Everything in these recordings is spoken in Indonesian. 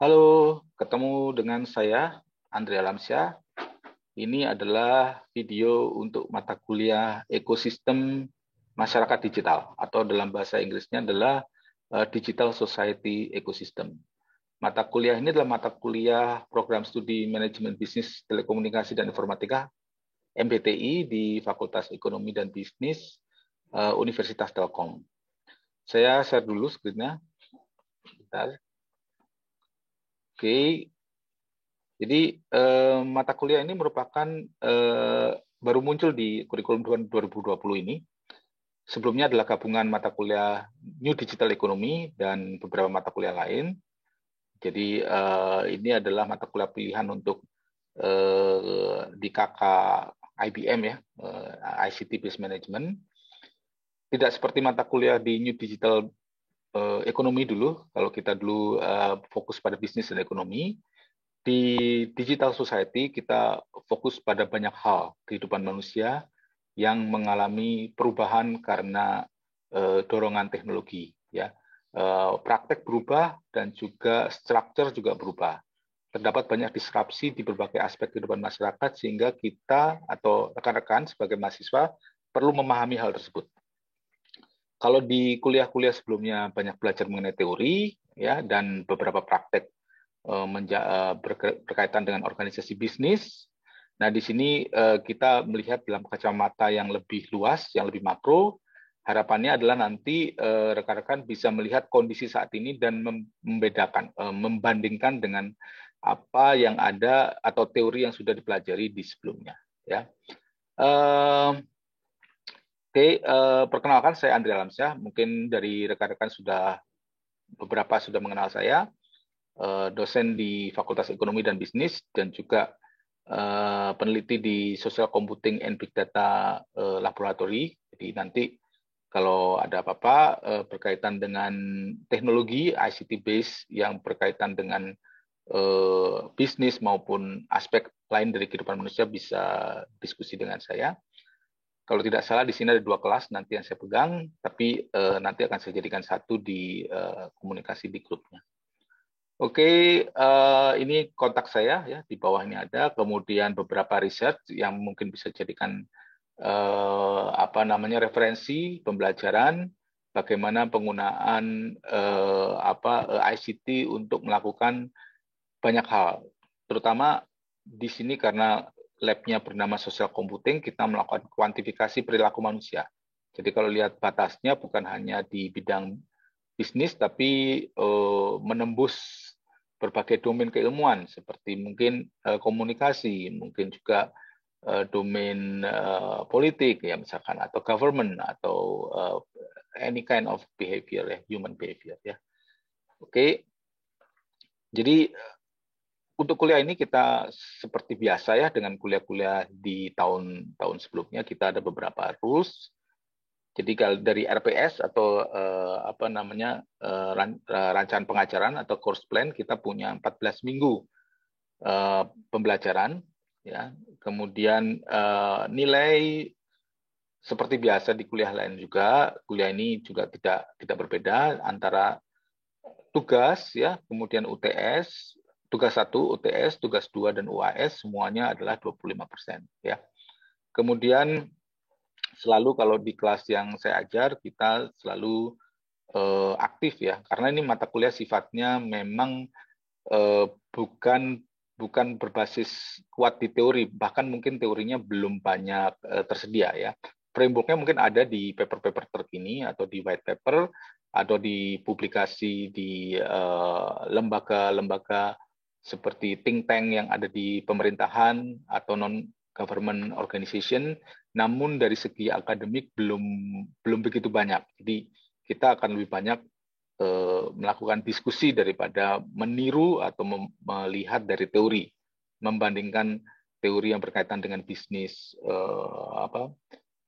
Halo, ketemu dengan saya, Andre Alamsyah. Ini adalah video untuk mata kuliah ekosistem masyarakat digital, atau dalam bahasa Inggrisnya adalah Digital Society Ecosystem. Mata kuliah ini adalah mata kuliah program studi manajemen bisnis telekomunikasi dan informatika MBTI di Fakultas Ekonomi dan Bisnis Universitas Telkom. Saya share dulu screen-nya. Bentar. Oke, jadi mata kuliah ini merupakan baru muncul di kurikulum 2020 ini. Sebelumnya adalah gabungan mata kuliah New Digital Economy dan beberapa mata kuliah lain. Jadi ini adalah mata kuliah pilihan untuk di KK IBM ya, ICT Based Management. Tidak seperti mata kuliah di New Digital Economy dulu. Kalau kita dulu fokus pada bisnis dan ekonomi. Di Digital Society kita fokus pada banyak hal kehidupan manusia yang mengalami perubahan karena dorongan teknologi, ya. Praktek berubah dan juga structure juga berubah. Terdapat banyak disrupsi di berbagai aspek kehidupan masyarakat sehingga kita atau rekan-rekan sebagai mahasiswa perlu memahami hal tersebut. Kalau di kuliah-kuliah sebelumnya banyak belajar mengenai teori, ya, dan beberapa praktek berkaitan dengan organisasi bisnis. Nah, di sini kita melihat dalam kacamata yang lebih luas, yang lebih makro. Harapannya adalah nanti rekan-rekan bisa melihat kondisi saat ini dan membedakan, membandingkan dengan apa yang ada atau teori yang sudah dipelajari di sebelumnya. Ya. Oke, perkenalkan saya Andre Alamsyah. Mungkin dari rekan-rekan beberapa sudah mengenal saya. Dosen di Fakultas Ekonomi dan Bisnis dan juga peneliti di Social Computing and Big Data Laboratory. Jadi nanti kalau ada apa-apa berkaitan dengan teknologi ICT based yang berkaitan dengan bisnis maupun aspek lain dari kehidupan manusia bisa diskusi dengan saya. Kalau tidak salah di sini ada 2 kelas nanti yang saya pegang, tapi nanti akan saya jadikan satu di komunikasi di grupnya. Oke, ini kontak saya ya, di bawah ini ada, kemudian beberapa research yang mungkin bisa jadikan referensi pembelajaran bagaimana penggunaan ICT untuk melakukan banyak hal, terutama di sini karena lab-nya bernama social computing, kita melakukan kuantifikasi perilaku manusia. Jadi kalau lihat batasnya bukan hanya di bidang bisnis, tapi menembus berbagai domain keilmuan seperti mungkin komunikasi, mungkin juga domain politik ya misalkan, atau government, atau any kind of behavior ya, human behavior ya. Oke, jadi untuk kuliah ini kita seperti biasa ya dengan kuliah-kuliah di tahun-tahun sebelumnya, kita ada beberapa rules. Jadi kalau dari RPS atau rancangan pengajaran atau course plan, kita punya 14 minggu pembelajaran, ya. Kemudian nilai seperti biasa di kuliah lain juga. Kuliah ini juga tidak berbeda antara tugas, ya, kemudian UTS, tugas 1 UTS, tugas 2 dan UAS semuanya adalah 25%, ya. Kemudian selalu kalau di kelas yang saya ajar kita selalu aktif ya, karena ini mata kuliah sifatnya memang bukan berbasis kuat di teori, bahkan mungkin teorinya belum banyak tersedia ya. Frameworknya mungkin ada di paper-paper terkini atau di white paper atau di publikasi di lembaga-lembaga seperti think tank yang ada di pemerintahan atau non government organization, namun dari segi akademik belum begitu banyak. Jadi kita akan lebih banyak melakukan diskusi daripada meniru atau melihat dari teori, membandingkan teori yang berkaitan dengan bisnis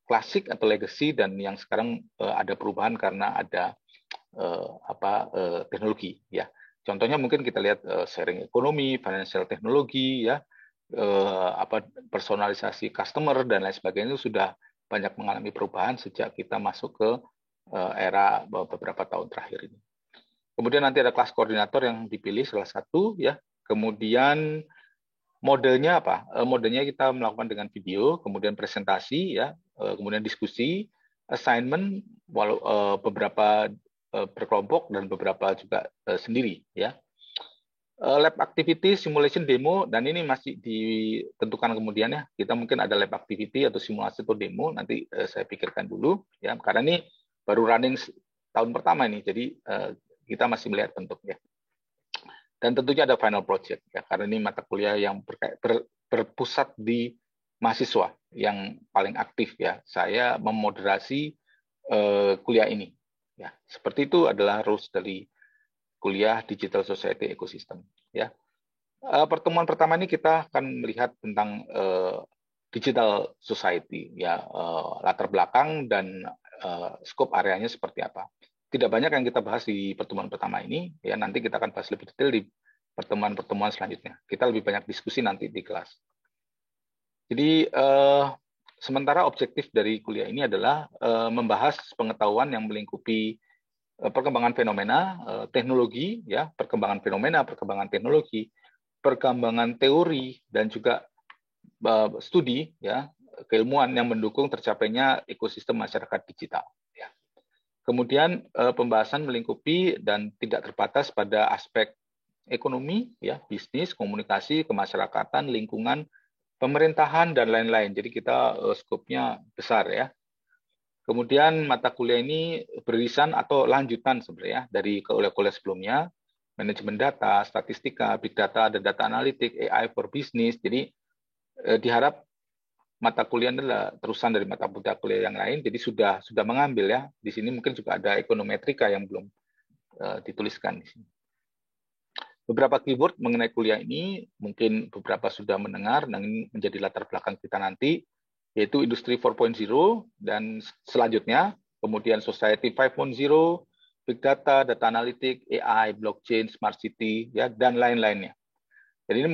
klasik atau legacy dan yang sekarang ada perubahan karena ada teknologi ya. Contohnya mungkin kita lihat sharing ekonomi, financial teknologi ya, personalisasi customer dan lain sebagainya itu sudah banyak mengalami perubahan sejak kita masuk ke era beberapa tahun terakhir ini. Kemudian nanti ada kelas koordinator yang dipilih salah satu, ya. Kemudian modelnya apa? Modelnya kita melakukan dengan video, kemudian presentasi, ya, kemudian diskusi, assignment, beberapa berkelompok dan beberapa juga sendiri, ya. Lab activity, simulation, demo, dan ini masih ditentukan kemudian, ya. Kita mungkin ada lab activity atau simulasi atau demo, nanti saya pikirkan dulu, ya, karena ini baru running tahun pertama ini, jadi kita masih melihat bentuknya. Dan tentunya ada final project, ya, karena ini mata kuliah yang berpusat di mahasiswa yang paling aktif, ya. Saya memoderasi kuliah ini, ya. Seperti itu adalah rules dari kuliah Digital Society Ecosystem, ya. Pertemuan pertama ini kita akan melihat tentang digital society, ya, latar belakang dan scope areanya seperti apa. Tidak banyak yang kita bahas di pertemuan pertama ini, ya, nanti kita akan bahas lebih detail di pertemuan-pertemuan selanjutnya. Kita lebih banyak diskusi nanti di kelas. Jadi sementara objektif dari kuliah ini adalah membahas pengetahuan yang melingkupi perkembangan fenomena teknologi, ya, perkembangan fenomena, perkembangan teknologi, perkembangan teori, dan juga studi, ya, keilmuan yang mendukung tercapainya ekosistem masyarakat digital, ya. Kemudian pembahasan melingkupi dan tidak terbatas pada aspek ekonomi, ya, bisnis, komunikasi, kemasyarakatan, lingkungan, pemerintahan, dan lain-lain. Jadi kita skopnya besar, ya. Kemudian mata kuliah ini beririsan atau lanjutan sebenarnya dari kuliah-kuliah sebelumnya, manajemen data, statistika, big data, dan data analitik, AI for business. Jadi diharap mata kuliah adalah terusan dari mata kuliah yang lain. Jadi sudah mengambil, ya. Di sini mungkin juga ada ekonometrika yang belum dituliskan di sini. Beberapa keyword mengenai kuliah ini mungkin beberapa sudah mendengar, dan ini menjadi latar belakang kita nanti, yaitu Industri 4.0 dan selanjutnya, kemudian Society 5.0, Big Data, Data Analytic, AI, Blockchain, Smart City, ya, dan lain-lainnya. Jadi ini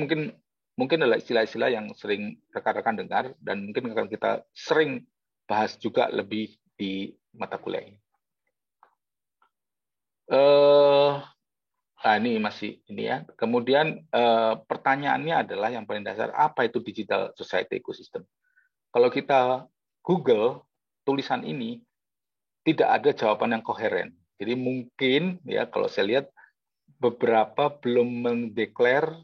mungkin adalah istilah-istilah yang sering rekan-rekan dengar dan mungkin akan kita sering bahas juga lebih di mata kuliah ini. Nah, ini masih ini, ya. Kemudian pertanyaannya adalah yang paling dasar, apa itu Digital Society Ecosystem? Kalau kita Google tulisan ini, tidak ada jawaban yang koheren. Jadi mungkin, ya, kalau saya lihat beberapa belum mendeklar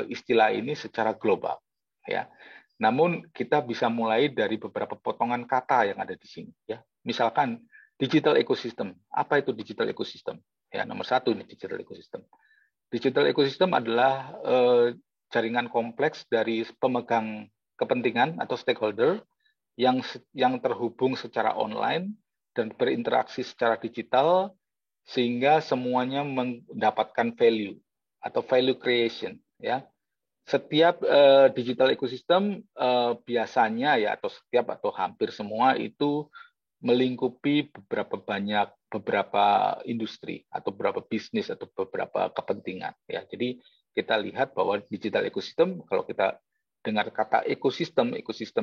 istilah ini secara global, ya. Namun kita bisa mulai dari beberapa potongan kata yang ada di sini, ya. Misalkan digital ecosystem. Apa itu digital ecosystem? Ya, nomor satu ini digital ecosystem. Digital ecosystem adalah jaringan kompleks dari pemegang kepentingan atau stakeholder yang terhubung secara online dan berinteraksi secara digital sehingga semuanya mendapatkan value atau value creation, ya. Setiap digital ecosystem biasanya, ya, atau setiap atau hampir semua itu melingkupi beberapa industri atau beberapa bisnis atau beberapa kepentingan, ya. Jadi kita lihat bahwa digital ecosystem, kalau kita dengar kata ekosistem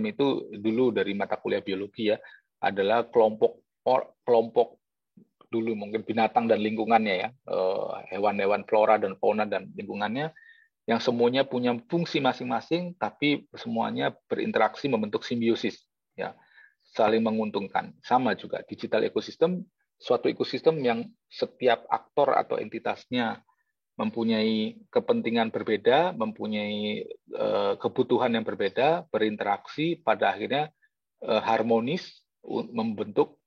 itu dulu dari mata kuliah biologi, ya, adalah kelompok dulu mungkin binatang dan lingkungannya, ya, hewan-hewan flora dan fauna dan lingkungannya yang semuanya punya fungsi masing-masing tapi semuanya berinteraksi membentuk simbiosis, ya, saling menguntungkan. Sama juga digital ekosistem, suatu ekosistem yang setiap aktor atau entitasnya mempunyai kepentingan berbeda, mempunyai kebutuhan yang berbeda, berinteraksi, pada akhirnya harmonis membentuk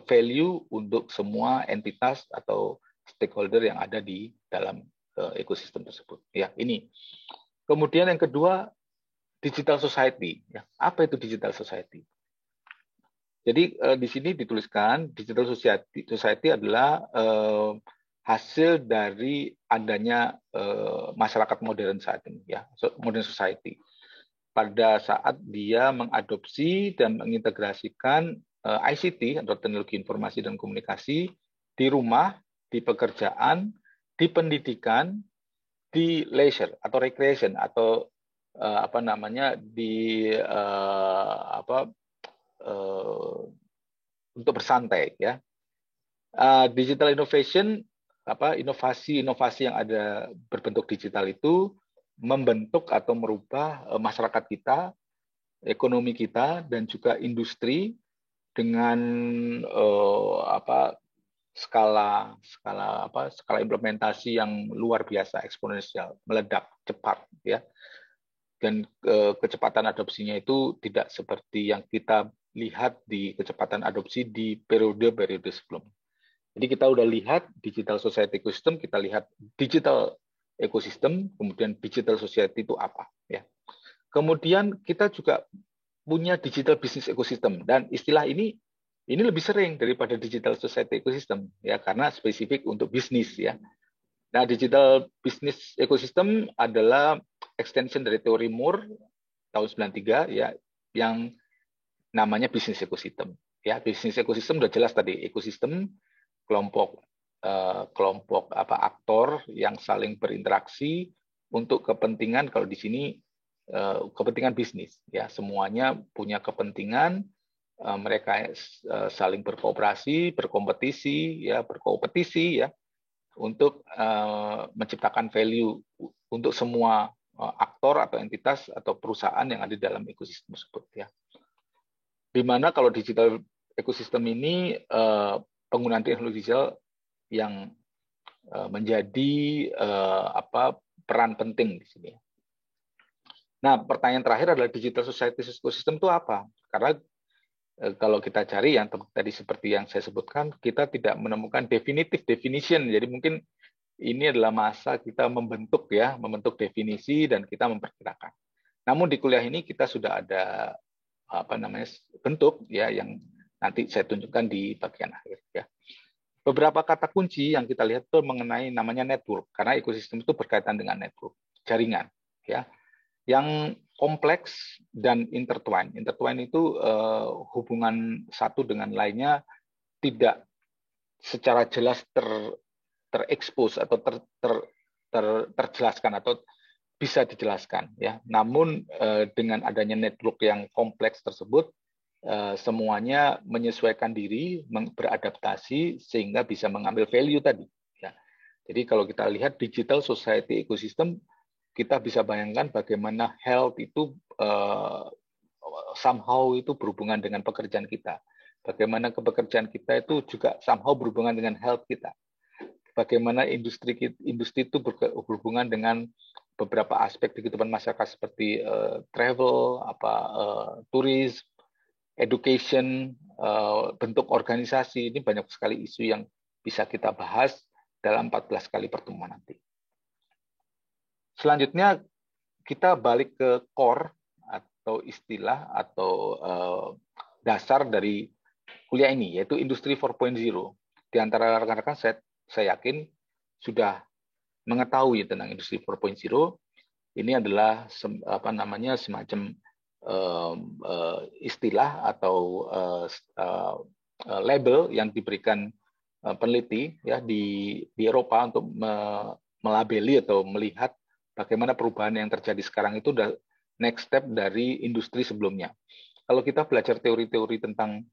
value untuk semua entitas atau stakeholder yang ada di dalam ekosistem tersebut. Ya, ini. Kemudian yang kedua, digital society. Ya, apa itu digital society? Jadi di sini dituliskan digital society adalah hasil dari adanya masyarakat modern saat ini, ya, modern society. Pada saat dia mengadopsi dan mengintegrasikan ICT atau teknologi informasi dan komunikasi di rumah, di pekerjaan, di pendidikan, di leisure atau recreation atau apa namanya di untuk bersantai, ya. Digital innovation inovasi-inovasi yang ada berbentuk digital itu membentuk atau merubah masyarakat kita, ekonomi kita, dan juga industri dengan skala implementasi yang luar biasa, eksponensial, meledak cepat, ya. Dan kecepatan adopsinya itu tidak seperti yang kita lihat di kecepatan adopsi di periode-periode sebelumnya. Jadi kita udah lihat digital society ecosystem, kita lihat digital ecosystem, kemudian digital society itu apa, ya. Kemudian kita juga punya digital business ecosystem, dan istilah ini lebih sering daripada digital society ecosystem, ya, karena spesifik untuk bisnis, ya. Nah, digital business ecosystem adalah extension dari teori Moore tahun 93, ya, yang namanya business ecosystem. Ya, business ecosystem udah jelas tadi, ekosistem kelompok aktor yang saling berinteraksi untuk kepentingan, kalau di sini kepentingan bisnis, ya, semuanya punya kepentingan, mereka saling berkooperasi, berkompetisi, ya, ya, untuk menciptakan value untuk semua aktor atau entitas atau perusahaan yang ada di dalam ekosistem tersebut, ya. Di mana kalau digital ekosistem ini penggunaan teknologi digital yang menjadi peran penting di sini. Nah, pertanyaan terakhir adalah digital society ecosystem itu apa? Karena kalau kita cari yang tadi seperti yang saya sebutkan, kita tidak menemukan definitive definition. Jadi mungkin ini adalah masa kita membentuk definisi dan kita memperkirakan. Namun di kuliah ini kita sudah ada bentuk, ya, yang nanti saya tunjukkan di bagian akhir, ya. Beberapa kata kunci yang kita lihat itu mengenai namanya network, karena ekosistem itu berkaitan dengan network, jaringan, ya, yang kompleks dan intertwine. Intertwine itu hubungan satu dengan lainnya tidak secara jelas terekspos atau terjelaskan atau bisa dijelaskan, ya. Namun dengan adanya network yang kompleks tersebut, semuanya menyesuaikan diri, beradaptasi sehingga bisa mengambil value tadi, ya. Jadi kalau kita lihat digital society ecosystem, kita bisa bayangkan bagaimana health itu somehow itu berhubungan dengan pekerjaan kita. Bagaimana pekerjaan kita itu juga somehow berhubungan dengan health kita. Bagaimana industri itu berhubungan dengan beberapa aspek di kehidupan masyarakat seperti travel, turis, education, bentuk organisasi. Ini banyak sekali isu yang bisa kita bahas dalam 14 kali pertemuan nanti. Selanjutnya kita balik ke core atau istilah atau dasar dari kuliah ini, yaitu Industri 4.0. Di antara rekan-rekan saya yakin sudah mengetahui tentang Industri 4.0. Ini adalah semacam istilah atau label yang diberikan peneliti, ya, di Eropa untuk melabeli atau melihat bagaimana perubahan yang terjadi sekarang itu udah next step dari industri sebelumnya. Kalau kita belajar teori-teori tentang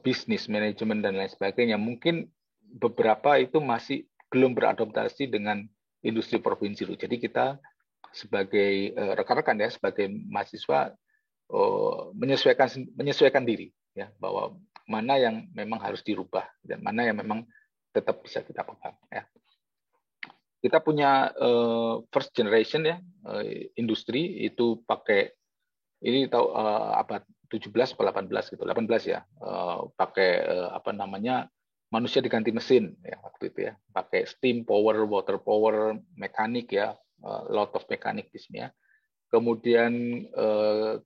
bisnis, manajemen, dan lain sebagainya, mungkin beberapa itu masih belum beradaptasi dengan Industri 4.0. Jadi kita sebagai rekan-rekan, ya, sebagai mahasiswa menyesuaikan diri, ya, bahwa mana yang memang harus dirubah dan mana yang memang tetap bisa kita pegang, ya. Kita punya first generation, ya, industri itu pakai ini abad 17 atau 18 gitu, 18, ya, pakai manusia diganti mesin, ya, waktu itu, ya, pakai steam power, water power, mekanik, ya, lot of mekanik di sini, ya. Kemudian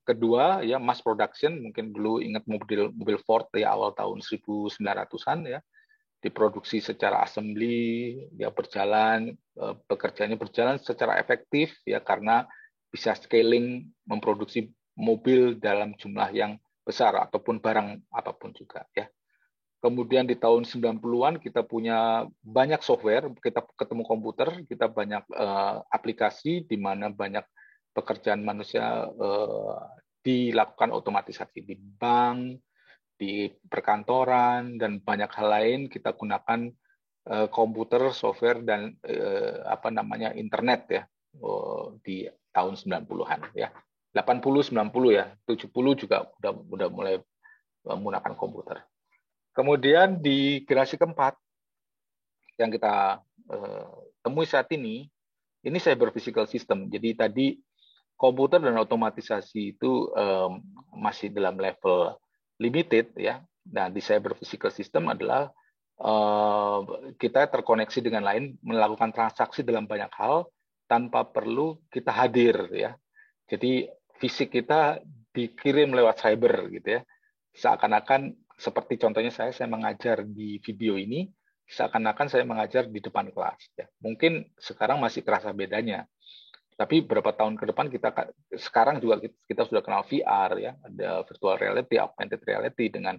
kedua, ya, mass production, mungkin dulu ingat mobil Ford, ya, awal tahun 1900-an, ya, diproduksi secara assembly, ya, berjalan, pekerjaannya berjalan secara efektif, ya, karena bisa scaling memproduksi mobil dalam jumlah yang besar ataupun barang apapun juga, ya. Kemudian di tahun 90-an kita punya banyak software, kita ketemu komputer, kita banyak aplikasi di mana banyak pekerjaan manusia dilakukan otomatisasi di bank, di perkantoran, dan banyak hal lain kita gunakan komputer, software, dan internet ya di tahun 90-an ya. 80, 90 ya, 70 juga udah mulai menggunakan komputer. Kemudian di generasi keempat yang kita temui saat ini cyber physical system. Jadi tadi komputer dan otomatisasi itu masih dalam level limited ya. Nah, di cyber physical system adalah kita terkoneksi dengan lain, melakukan transaksi dalam banyak hal tanpa perlu kita hadir ya. Jadi fisik kita dikirim lewat cyber gitu ya. Seakan-akan seperti contohnya saya mengajar di video ini, seakan-akan saya mengajar di depan kelas ya. Mungkin sekarang masih kerasa bedanya. Tapi beberapa tahun ke depan sekarang juga kita sudah kenal VR ya, ada virtual reality, augmented reality dengan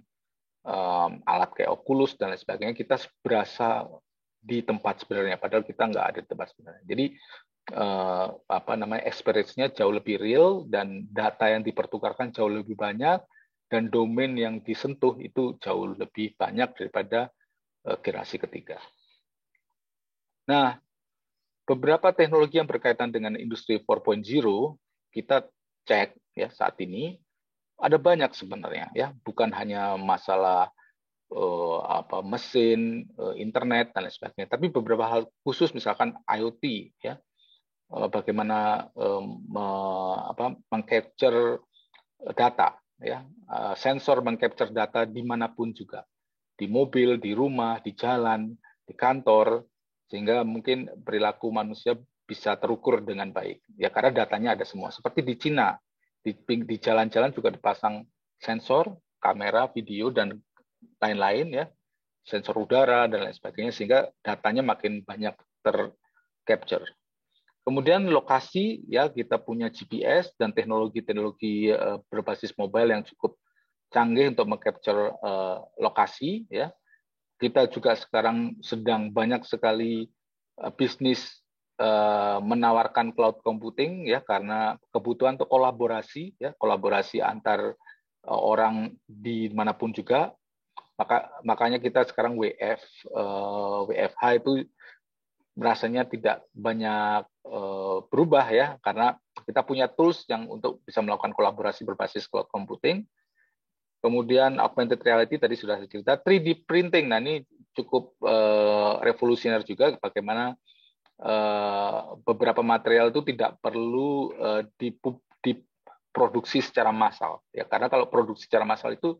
alat kayak Oculus dan lain sebagainya, kita berasa di tempat sebenarnya, padahal kita nggak ada di tempat sebenarnya. Jadi experience-nya jauh lebih real dan data yang dipertukarkan jauh lebih banyak dan domain yang disentuh itu jauh lebih banyak daripada generasi ketiga. Nah, beberapa teknologi yang berkaitan dengan industri 4.0 kita cek ya saat ini ada banyak sebenarnya ya, bukan hanya masalah mesin, internet dan lain sebagainya, tapi beberapa hal khusus misalkan IoT ya, bagaimana mengcapture data ya, sensor mengcapture data dimanapun juga, di mobil, di rumah, di jalan, di kantor, sehingga mungkin perilaku manusia bisa terukur dengan baik ya, karena datanya ada semua. Seperti di Cina, di jalan-jalan juga dipasang sensor, kamera, video dan lain-lain ya, sensor udara dan lain sebagainya, sehingga datanya makin banyak tercapture. Kemudian lokasi ya, kita punya GPS dan teknologi-teknologi berbasis mobile yang cukup canggih untuk mengcapture lokasi ya. Kita juga sekarang sedang banyak sekali bisnis menawarkan cloud computing ya, karena kebutuhan untuk kolaborasi ya, kolaborasi antar orang di manapun juga. Makanya kita sekarang WFH itu rasanya tidak banyak berubah ya, karena kita punya tools yang untuk bisa melakukan kolaborasi berbasis cloud computing. Kemudian augmented reality tadi sudah saya cerita, 3D printing. Nah, ini cukup revolusioner juga, bagaimana beberapa material itu tidak perlu diproduksi secara massal ya, karena kalau produksi secara massal itu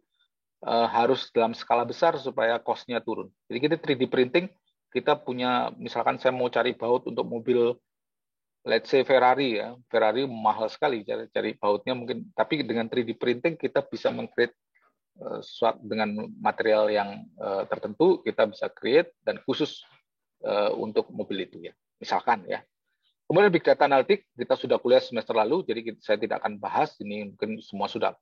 harus dalam skala besar supaya cost-nya turun. Jadi kita 3D printing, kita punya, misalkan saya mau cari baut untuk mobil, let's say Ferrari ya, Ferrari mahal sekali cari bautnya mungkin, tapi dengan 3D printing kita bisa meng-create dengan material yang tertentu, kita bisa create dan khusus untuk mobil itu ya, misalkan ya. Kemudian Big Data Analytics, kita sudah kuliah semester lalu, jadi saya tidak akan bahas, ini mungkin semua sudah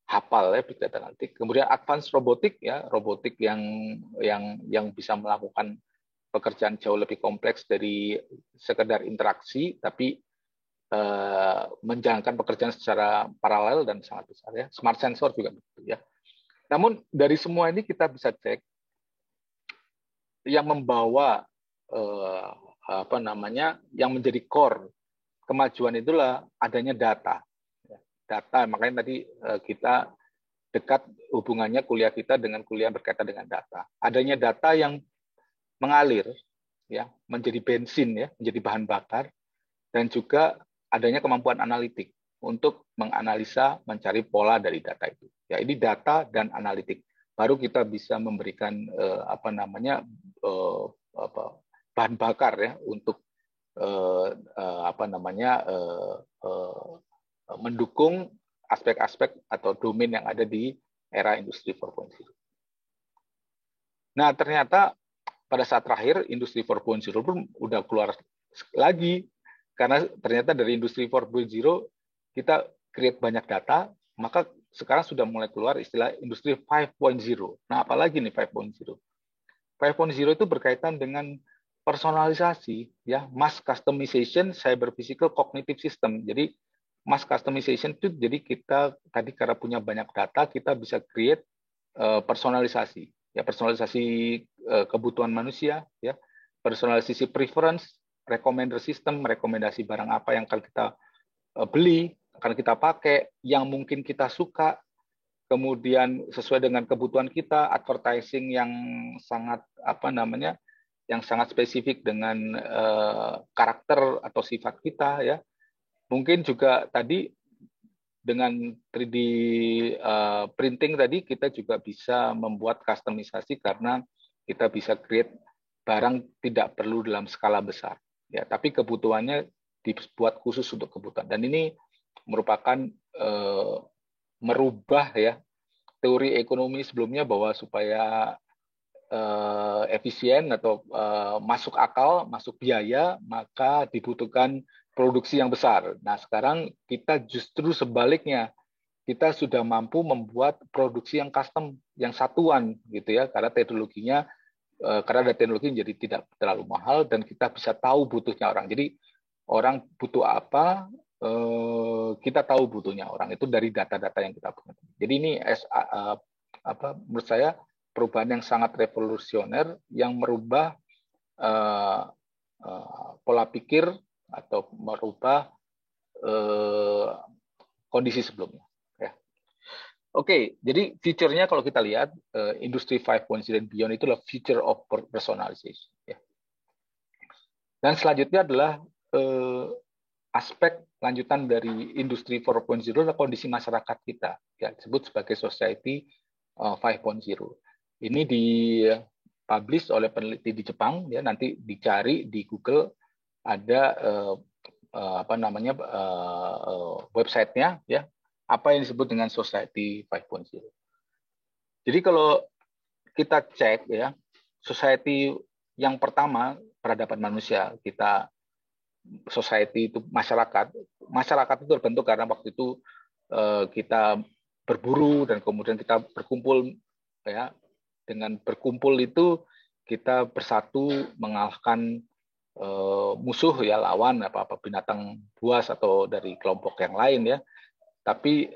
hafal ya Big Data Analytics. Kemudian Advanced Robotic ya, robotik yang bisa melakukan pekerjaan jauh lebih kompleks dari sekedar interaksi, tapi menjalankan pekerjaan secara paralel dan sangat besar ya. Smart Sensor juga begitu ya. Namun dari semua ini kita bisa cek yang membawa yang menjadi core kemajuan itulah adanya data. Data, makanya tadi kita dekat hubungannya kuliah kita dengan kuliah berkaitan dengan data. Adanya data yang mengalir ya, menjadi bensin ya, menjadi bahan bakar, dan juga adanya kemampuan analitik untuk menganalisa, mencari pola dari data itu. Ya, ini data dan analitik. Baru kita bisa memberikan bahan bakar ya untuk mendukung aspek-aspek atau domain yang ada di era industri 4.0. Nah, ternyata pada saat terakhir industri 4.0 pun udah keluar lagi, karena ternyata dari industri 4.0 kita create banyak data, maka sekarang sudah mulai keluar istilah industri 5.0. Nah, apalagi nih 5.0? 5.0 itu berkaitan dengan personalisasi, ya, mass customization, cyber physical cognitive system. Jadi mass customization itu, jadi kita tadi karena punya banyak data, kita bisa create personalisasi. ya personalisasi kebutuhan manusia, ya personalisasi preference, recommender system, rekomendasi barang apa yang akan kita beli, akan kita pakai, yang mungkin kita suka, kemudian sesuai dengan kebutuhan kita, advertising yang sangat yang sangat spesifik dengan karakter atau sifat kita, ya. Mungkin juga tadi dengan 3D printing tadi kita juga bisa membuat customisasi karena kita bisa create barang tidak perlu dalam skala besar, ya. Tapi kebutuhannya dibuat khusus untuk kebutuhan. Dan ini merupakan merubah ya teori ekonomi sebelumnya bahwa supaya efisien atau masuk akal, masuk biaya, maka dibutuhkan produksi yang besar. Nah, sekarang kita justru sebaliknya, kita sudah mampu membuat produksi yang custom, yang satuan, gitu ya, karena teknologinya, karena ada teknologi jadi tidak terlalu mahal dan kita bisa tahu butuhnya orang. Jadi orang butuh apa, kita tahu butuhnya orang itu dari data-data yang kita punya. Jadi ini menurut saya perubahan yang sangat revolusioner yang merubah pola pikir atau merubah kondisi sebelumnya. Ya. Oke, jadi future-nya kalau kita lihat industri 5.0 dan beyond itu adalah future of personalization. Ya. Dan selanjutnya adalah aspek lanjutan dari industri 4.0 adalah kondisi masyarakat kita, ya, disebut sebagai society 5.0. Ini dipublish oleh peneliti di Jepang, ya, nanti dicari di Google ada websitenya, ya, apa yang disebut dengan society 5.0. Jadi kalau kita cek, ya, society yang pertama peradaban manusia, kita society itu masyarakat itu terbentuk karena waktu itu kita berburu dan kemudian kita berkumpul, ya. Dengan berkumpul itu kita bersatu mengalahkan musuh, ya, lawan apa binatang buas atau dari kelompok yang lain, ya. Tapi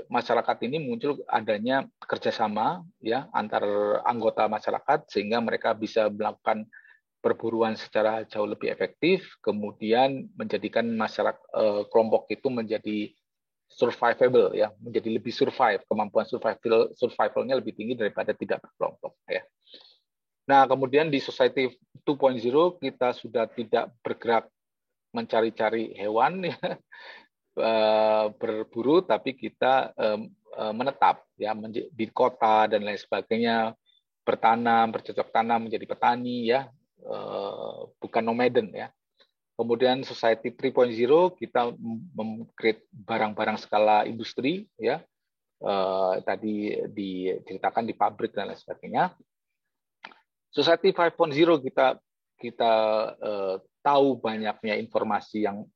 masyarakat ini muncul adanya kerjasama, ya, antar anggota masyarakat sehingga mereka bisa melakukan perburuan secara jauh lebih efektif, kemudian menjadikan masyarakat kelompok itu menjadi survivable, ya, menjadi lebih survive, kemampuan survivalnya lebih tinggi daripada tidak berkelompok, ya. Nah, kemudian di society 2.0 kita sudah tidak bergerak mencari-cari hewan, ya, berburu, tapi kita menetap, ya, di kota dan lain sebagainya, bertanam, bercocok tanam, menjadi petani, ya, bukan nomaden, ya. Kemudian society 3.0 kita meng-create barang-barang skala industri, ya, tadi diceritakan di pabrik dan lain sebagainya. Society 5.0 kita tahu banyaknya informasi yang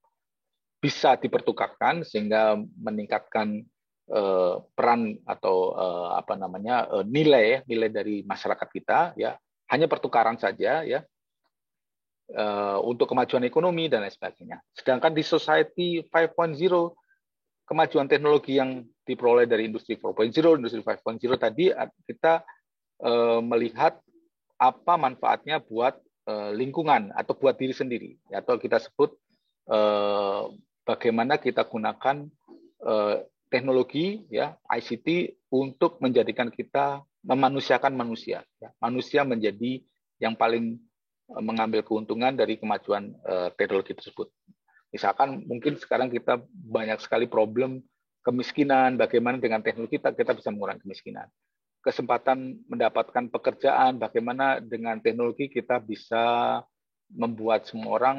bisa dipertukarkan sehingga meningkatkan peran atau nilai dari masyarakat kita, ya, hanya pertukaran saja, ya, untuk kemajuan ekonomi dan lain sebagainya. Sedangkan di society 5.0 kemajuan teknologi yang diperoleh dari industri 4.0, industri 5.0 tadi kita melihat apa manfaatnya buat lingkungan atau buat diri sendiri, atau kita sebut bagaimana kita gunakan teknologi, ya, ICT untuk menjadikan kita memanusiakan manusia, ya. Manusia menjadi yang paling mengambil keuntungan dari kemajuan teknologi tersebut. Misalkan mungkin sekarang kita banyak sekali problem kemiskinan, bagaimana dengan teknologi kita bisa mengurangi kemiskinan. Kesempatan mendapatkan pekerjaan, bagaimana dengan teknologi kita bisa membuat semua orang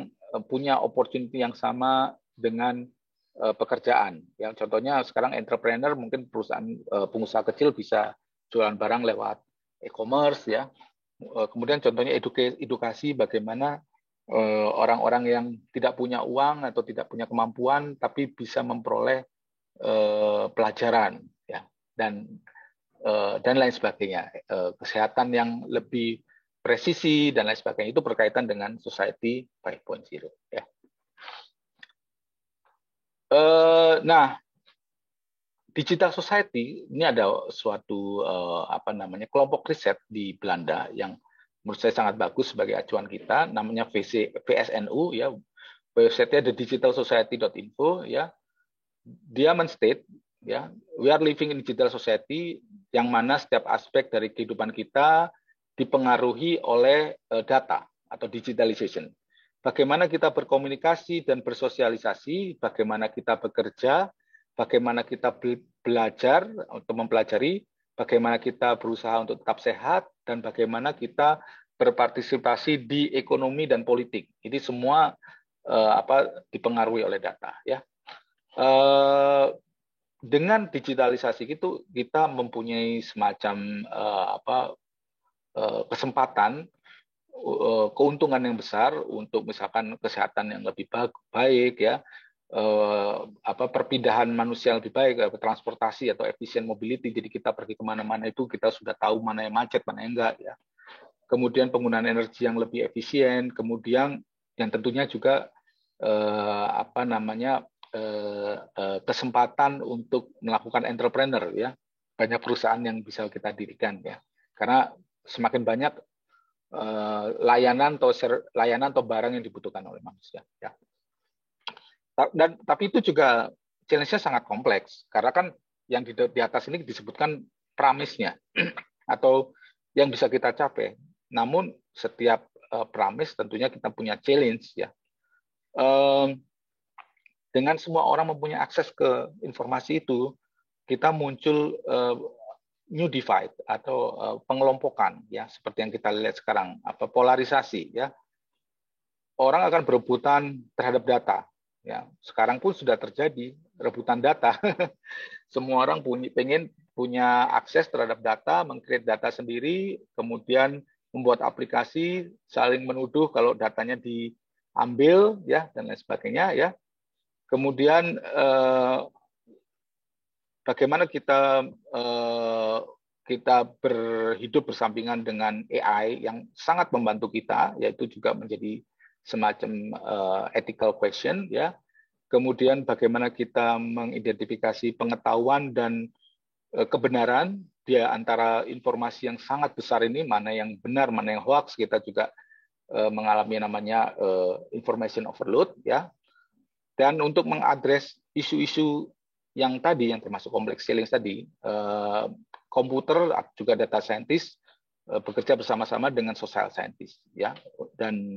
punya opportunity yang sama dengan pekerjaan. Ya, contohnya sekarang entrepreneur, mungkin perusahaan pengusaha kecil bisa jualan barang lewat e-commerce, ya. Kemudian contohnya edukasi, bagaimana orang-orang yang tidak punya uang atau tidak punya kemampuan tapi bisa memperoleh pelajaran, ya, dan lain sebagainya. Kesehatan yang lebih presisi dan lain sebagainya itu berkaitan dengan society 5.0, ya. Nah, Digital Society ini ada suatu kelompok riset di Belanda yang menurut saya sangat bagus sebagai acuan kita, namanya VSNU ya, website-nya thedigitalsociety.info ya. Dia menstate ya, we are living in digital society yang mana setiap aspek dari kehidupan kita dipengaruhi oleh data atau digitalization. Bagaimana kita berkomunikasi dan bersosialisasi, bagaimana kita bekerja, bagaimana kita belajar untuk mempelajari, bagaimana kita berusaha untuk tetap sehat, dan bagaimana kita berpartisipasi di ekonomi dan politik. Ini semua dipengaruhi oleh data ya. Dengan digitalisasi itu kita mempunyai semacam kesempatan, keuntungan yang besar untuk misalkan kesehatan yang lebih baik ya, perpindahan manusia yang lebih baik, transportasi atau efisien mobility. Jadi kita pergi kemana-mana itu kita sudah tahu mana yang macet, mana yang enggak ya. Kemudian penggunaan energi yang lebih efisien, kemudian yang tentunya juga kesempatan untuk melakukan entrepreneur ya, banyak perusahaan yang bisa kita dirikan ya, karena semakin banyak layanan atau barang yang dibutuhkan oleh manusia ya. Dan tapi itu juga challenge-nya sangat kompleks karena kan yang di atas ini disebutkan promise-nya atau yang bisa kita capai. Namun setiap promise tentunya kita punya challenge ya. Dengan semua orang mempunyai akses ke informasi itu, kita muncul new divide atau pengelompokan ya, seperti yang kita lihat sekarang, polarisasi ya. Orang akan berebutan terhadap data ya. Sekarang pun sudah terjadi rebutan data. Semua orang pengen punya akses terhadap data, meng-create data sendiri, kemudian membuat aplikasi, saling menuduh kalau datanya diambil ya, dan lain sebagainya ya. Kemudian bagaimana kita berhidup bersampingan dengan AI yang sangat membantu kita, yaitu juga menjadi semacam ethical question ya. Kemudian bagaimana kita mengidentifikasi pengetahuan dan kebenaran di antara informasi yang sangat besar ini, mana yang benar, mana yang hoax. Kita juga mengalami namanya information overload ya. Dan untuk mengadres isu-isu yang tadi, yang termasuk complex challenge tadi, komputer juga data scientist bekerja bersama-sama dengan social scientist ya, dan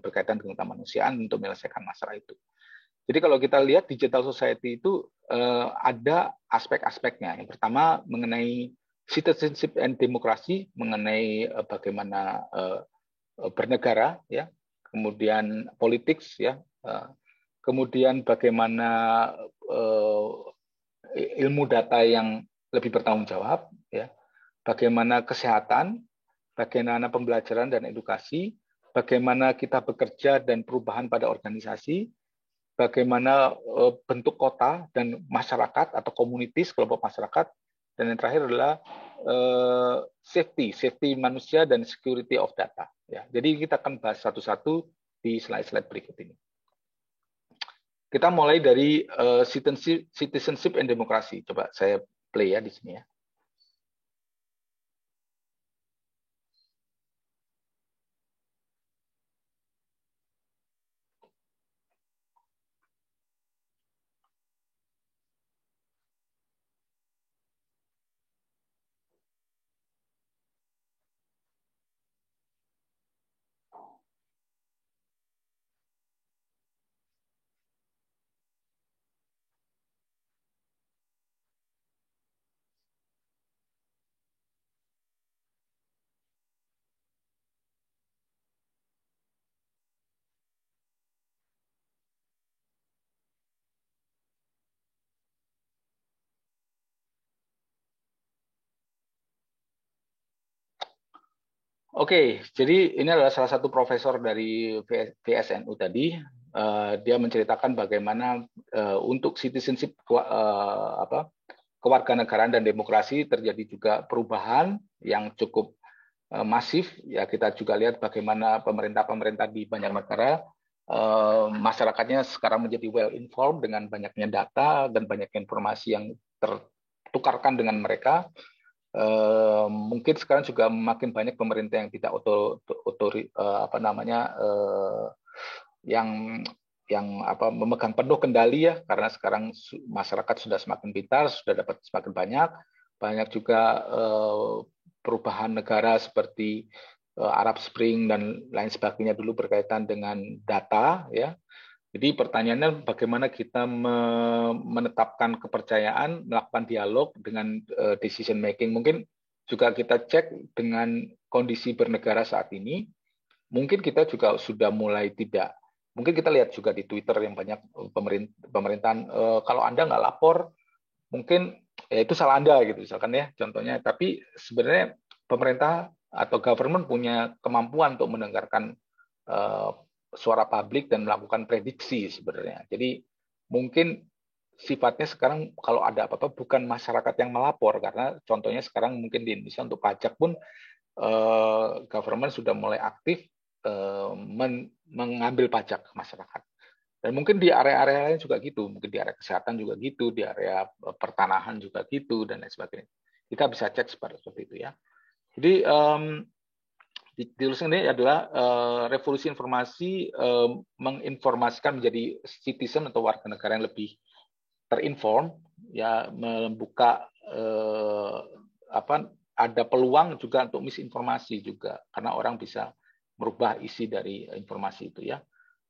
berkaitan dengan kemanusiaan untuk menyelesaikan masalah itu. Jadi kalau kita lihat digital society itu ada aspek-aspeknya. Yang pertama mengenai citizenship and demokrasi, mengenai bagaimana bernegara ya, kemudian politics ya, kemudian bagaimana ilmu data yang lebih bertanggung jawab, ya, bagaimana kesehatan, bagaimana pembelajaran dan edukasi, bagaimana kita bekerja dan perubahan pada organisasi, bagaimana bentuk kota dan masyarakat atau komunitas, kelompok masyarakat, dan yang terakhir adalah safety manusia dan security of data. Ya, jadi kita akan bahas satu-satu di slide-slide berikut ini. Kita mulai dari citizenship and demokrasi. Coba saya play ya di sini ya. Oke, jadi ini adalah salah satu profesor dari VSNU tadi. Dia menceritakan bagaimana untuk citizenship, kewarganegaraan dan demokrasi terjadi juga perubahan yang cukup masif. Ya, kita juga lihat bagaimana pemerintah-pemerintah di banyak negara masyarakatnya sekarang menjadi well informed dengan banyaknya data dan banyaknya informasi yang tertukarkan dengan mereka. Mungkin sekarang juga makin banyak pemerintah yang tidak memegang penuh kendali ya, karena sekarang masyarakat sudah semakin pintar, sudah dapat semakin banyak juga perubahan negara seperti Arab Spring dan lain sebagainya dulu berkaitan dengan data ya. Jadi pertanyaannya bagaimana kita menetapkan kepercayaan, melakukan dialog dengan decision making. Mungkin juga kita cek dengan kondisi bernegara saat ini, mungkin kita juga sudah mulai tidak. Mungkin kita lihat juga di Twitter yang banyak pemerintahan, kalau Anda nggak lapor, mungkin ya itu salah Anda gitu misalkan ya contohnya. Tapi sebenarnya pemerintah atau government punya kemampuan untuk mendengarkan suara publik dan melakukan prediksi sebenarnya. Jadi mungkin sifatnya sekarang kalau ada apa-apa bukan masyarakat yang melapor, karena contohnya sekarang mungkin di Indonesia untuk pajak pun government sudah mulai aktif mengambil pajak masyarakat. Dan mungkin di area-area lain juga gitu, mungkin di area kesehatan juga gitu, di area pertanahan juga gitu, dan lain sebagainya. Kita bisa cek seperti itu ya. Jadi ini adalah revolusi informasi menginformasikan menjadi citizen atau warga negara yang lebih terinform, ya, membuka ada peluang juga untuk misinformasi juga, karena orang bisa merubah isi dari informasi itu ya,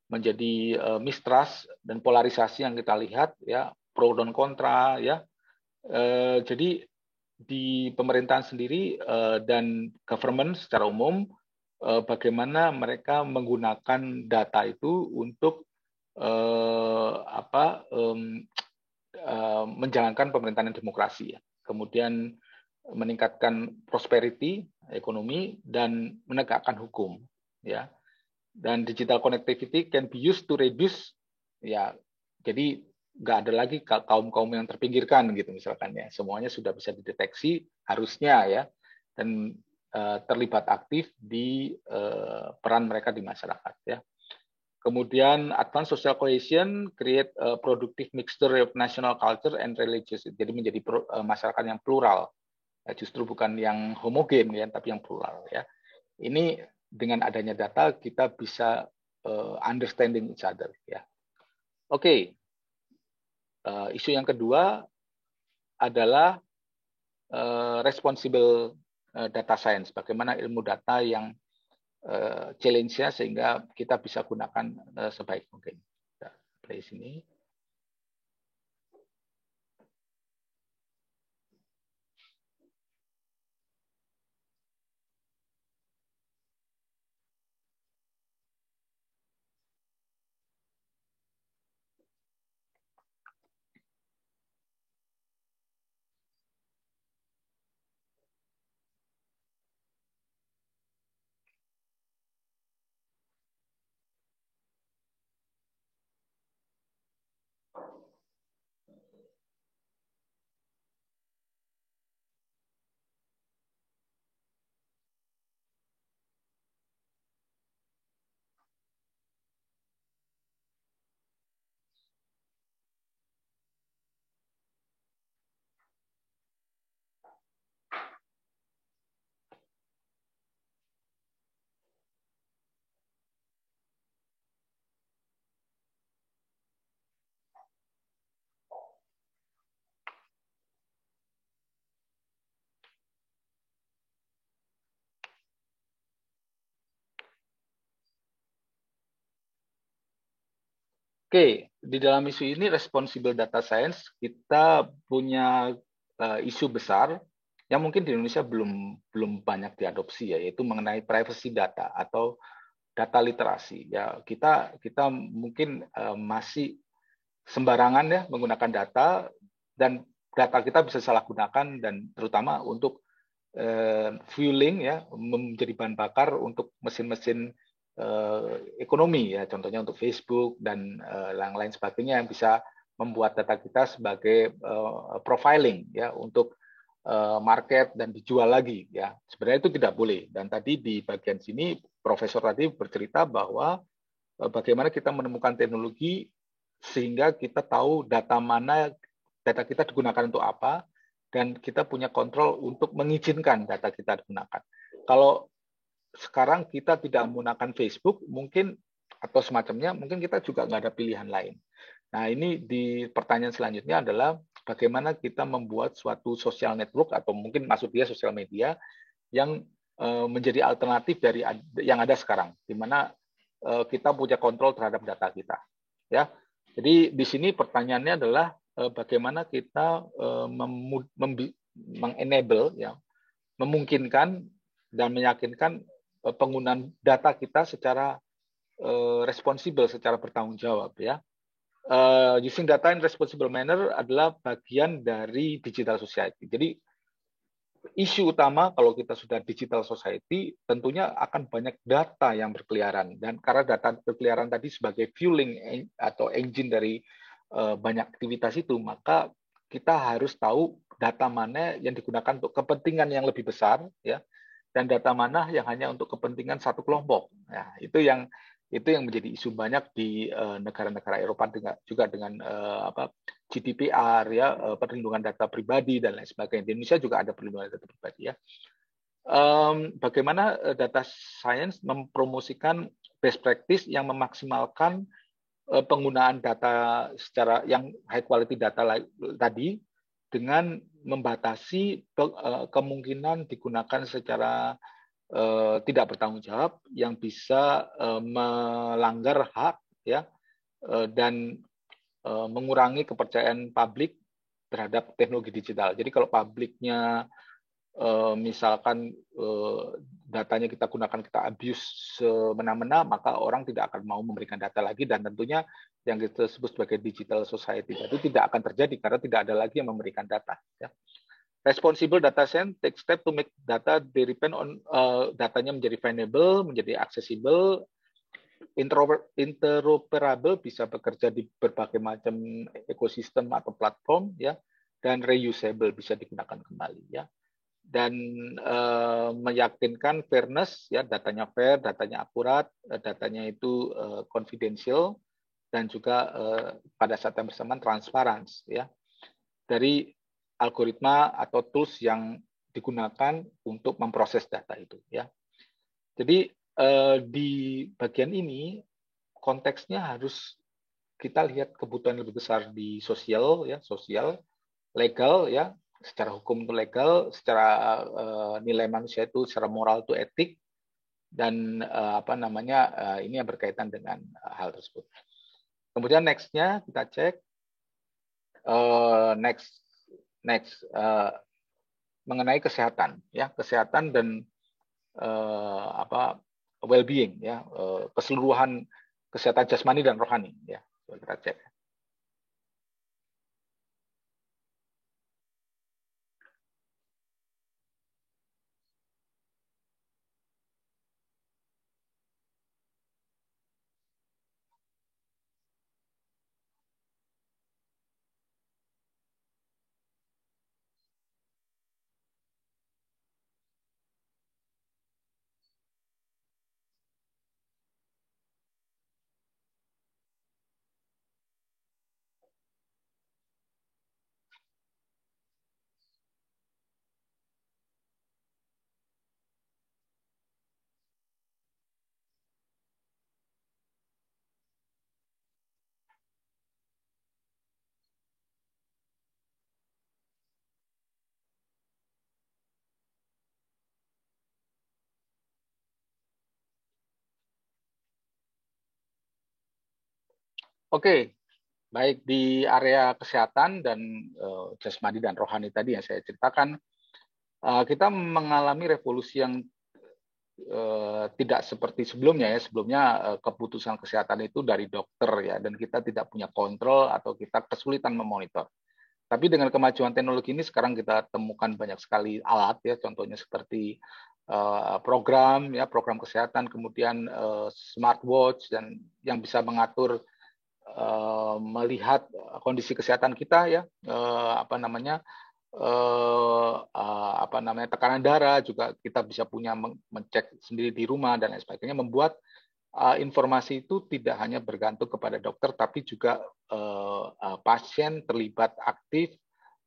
menjadi mistrust dan polarisasi yang kita lihat ya, pro dan kontra ya. Jadi di pemerintahan sendiri dan government secara umum, bagaimana mereka menggunakan data itu untuk menjalankan pemerintahan demokrasi ya. Kemudian meningkatkan prosperity ekonomi dan menegakkan hukum ya. Dan digital connectivity can be used to reduce ya. Jadi nggak ada lagi kaum-kaum yang terpinggirkan gitu misalkan ya. Semuanya sudah bisa dideteksi harusnya ya, dan terlibat aktif di peran mereka di masyarakat ya. Kemudian advance social cohesion, create a productive mixture of national culture and religious. Jadi menjadi masyarakat yang plural, ya, justru bukan yang homogen ya, tapi yang plural ya. Ini dengan adanya data kita bisa understanding each other ya. Oke. Isu yang kedua adalah responsible data science. Bagaimana ilmu data yang challenge-nya sehingga kita bisa gunakan sebaik mungkin. Kita play sini. Oke, di dalam isu ini responsible data science kita punya isu besar yang mungkin di Indonesia belum banyak diadopsi ya, yaitu mengenai privacy data atau data literasi. Ya, kita mungkin masih sembarangan ya menggunakan data, dan data kita bisa salah gunakan, dan terutama untuk fueling ya, menjadi bahan bakar untuk mesin-mesin ekonomi ya, contohnya untuk Facebook dan yang lain sebagainya, yang bisa membuat data kita sebagai profiling ya untuk market dan dijual lagi ya. Sebenarnya itu tidak boleh. Dan tadi di bagian sini profesor tadi bercerita bahwa bagaimana kita menemukan teknologi sehingga kita tahu data mana data kita digunakan untuk apa, dan kita punya kontrol untuk mengizinkan data kita digunakan. Kalau sekarang kita tidak menggunakan Facebook, mungkin atau semacamnya, mungkin kita juga nggak ada pilihan lain. Nah, ini di pertanyaan selanjutnya adalah bagaimana kita membuat suatu social network atau mungkin maksud dia sosial media yang menjadi alternatif dari yang ada sekarang, di mana kita punya kontrol terhadap data kita. Ya, jadi di sini pertanyaannya adalah bagaimana kita mengenable, ya, memungkinkan dan meyakinkan penggunaan data kita secara responsibel, secara bertanggung jawab, ya. Using data in responsible manner adalah bagian dari digital society. Jadi isu utama kalau kita sudah digital society tentunya akan banyak data yang berkeliaran, dan karena data berkeliaran tadi sebagai fueling atau engine dari banyak aktivitas itu, maka kita harus tahu data mana yang digunakan untuk kepentingan yang lebih besar, ya, dan data mana yang hanya untuk kepentingan satu kelompok. Nah, itu yang menjadi isu banyak di negara-negara Eropa juga dengan GDPR, ya, perlindungan data pribadi dan lain sebagainya. Di Indonesia juga ada perlindungan data pribadi, ya. Bagaimana data science mempromosikan best practice yang memaksimalkan penggunaan data secara yang high quality data tadi dengan membatasi kemungkinan digunakan secara tidak bertanggung jawab yang bisa melanggar hak, ya, dan mengurangi kepercayaan publik terhadap teknologi digital. Jadi kalau publiknya misalkan datanya kita gunakan, kita abuse semena-mena, maka orang tidak akan mau memberikan data lagi, dan tentunya yang kita sebut sebagai digital society itu tidak akan terjadi karena tidak ada lagi yang memberikan data, ya. Responsible data science take step to make data depend on datanya menjadi findable, menjadi accessible, interoperable, bisa bekerja di berbagai macam ekosistem atau platform, ya, dan reusable, bisa digunakan kembali, ya, dan meyakinkan fairness, ya, datanya fair, datanya akurat, datanya itu confidential, dan juga pada saat yang bersamaan transparan, ya, dari algoritma atau tools yang digunakan untuk memproses data itu, ya. Jadi di bagian ini konteksnya harus kita lihat kebutuhan lebih besar di sosial, ya, sosial, legal, ya, secara hukum itu legal, secara nilai manusia itu secara moral itu etik, dan ini yang berkaitan dengan hal tersebut. Kemudian nextnya kita cek next mengenai kesehatan, ya, kesehatan dan well-being, ya, keseluruhan kesehatan jasmani dan rohani, ya. Kita cek. Oke, baik di area kesehatan dan jasmani dan rohani tadi yang saya ceritakan, kita mengalami revolusi yang tidak seperti sebelumnya, ya. Sebelumnya keputusan kesehatan itu dari dokter, ya, dan kita tidak punya kontrol atau kita kesulitan memonitor. Tapi dengan kemajuan teknologi ini sekarang kita temukan banyak sekali alat, ya, contohnya seperti program, ya, program kesehatan, kemudian smartwatch, dan yang bisa mengatur melihat kondisi kesehatan kita, ya, tekanan darah juga kita bisa punya, mengecek sendiri di rumah dan lain sebagainya, membuat informasi itu tidak hanya bergantung kepada dokter, tapi juga pasien terlibat aktif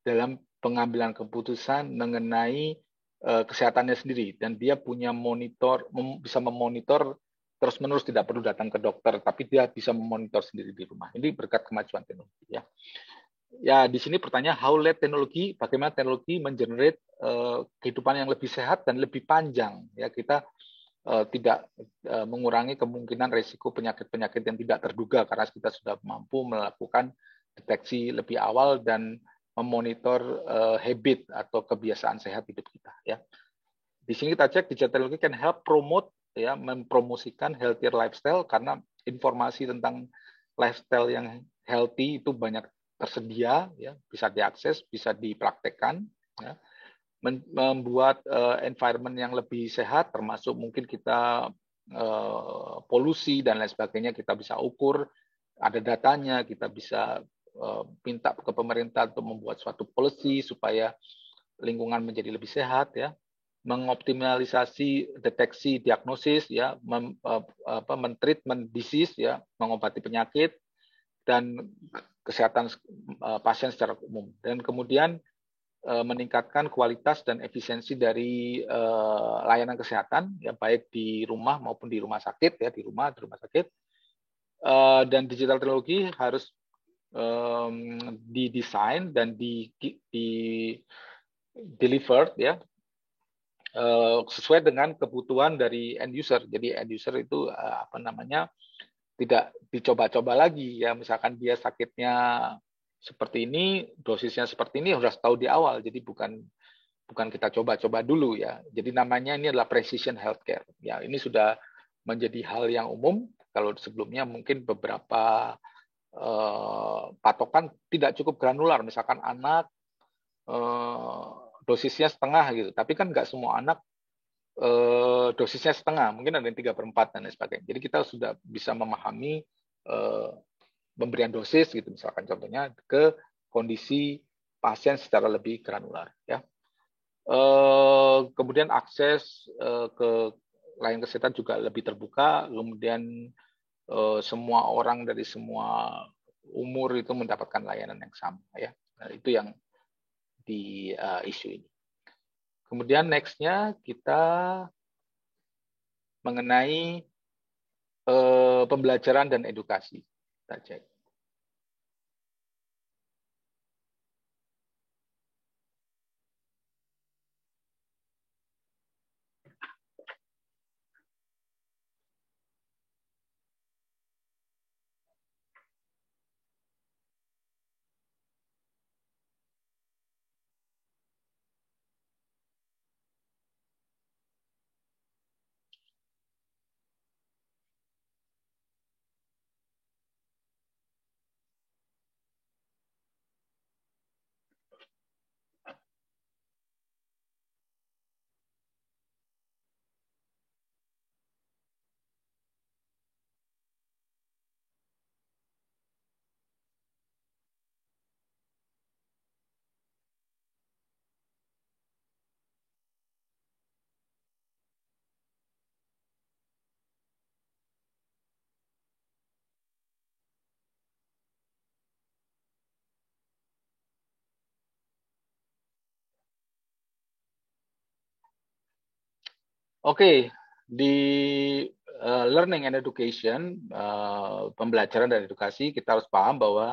dalam pengambilan keputusan mengenai kesehatannya sendiri, dan dia punya monitor, bisa memonitor terus-menerus, tidak perlu datang ke dokter, tapi dia bisa memonitor sendiri di rumah. Ini berkat kemajuan teknologi, ya. Ya, di sini pertanyaan, how led teknologi, bagaimana teknologi mengenerate kehidupan yang lebih sehat dan lebih panjang. Ya, kita tidak mengurangi kemungkinan risiko penyakit-penyakit yang tidak terduga karena kita sudah mampu melakukan deteksi lebih awal dan memonitor habit atau kebiasaan sehat hidup kita. Ya, di sini kita cek digital technology can help promote, ya, mempromosikan healthier lifestyle, karena informasi tentang lifestyle yang healthy itu banyak tersedia, ya, bisa diakses, bisa dipraktekkan, ya. Membuat environment yang lebih sehat, termasuk mungkin kita polusi dan lain sebagainya kita bisa ukur, ada datanya, kita bisa minta ke pemerintah untuk membuat suatu policy supaya lingkungan menjadi lebih sehat, ya. Mengoptimalisasi deteksi diagnosis, ya, mentreatment disease, ya, mengobati penyakit dan kesehatan pasien secara umum, dan kemudian meningkatkan kualitas dan efisiensi dari layanan kesehatan, ya, baik di rumah maupun di rumah sakit, ya, di rumah sakit. Dan digital teknologi harus didesain dan delivered, ya, sesuai dengan kebutuhan dari end user. Jadi end user itu tidak dicoba-coba lagi, ya, misalkan dia sakitnya seperti ini, dosisnya seperti ini, harus tahu di awal. Jadi bukan kita coba-coba dulu, ya. Jadi namanya ini adalah precision healthcare. Ya, ini sudah menjadi hal yang umum. Kalau sebelumnya mungkin beberapa patokan tidak cukup granular, misalkan anak dosisnya setengah gitu, tapi kan nggak semua anak dosisnya setengah, mungkin ada yang 3/4 dan lain sebagainya. Jadi kita sudah bisa memahami pemberian dosis gitu, misalkan contohnya ke kondisi pasien secara lebih granular, ya. Kemudian akses ke layanan kesehatan juga lebih terbuka, kemudian semua orang dari semua umur itu mendapatkan layanan yang sama, ya. Nah, itu yang di isu ini. Kemudian next-nya kita mengenai pembelajaran dan edukasi. Kita cek. Oke, di learning and education, pembelajaran dan edukasi, kita harus paham bahwa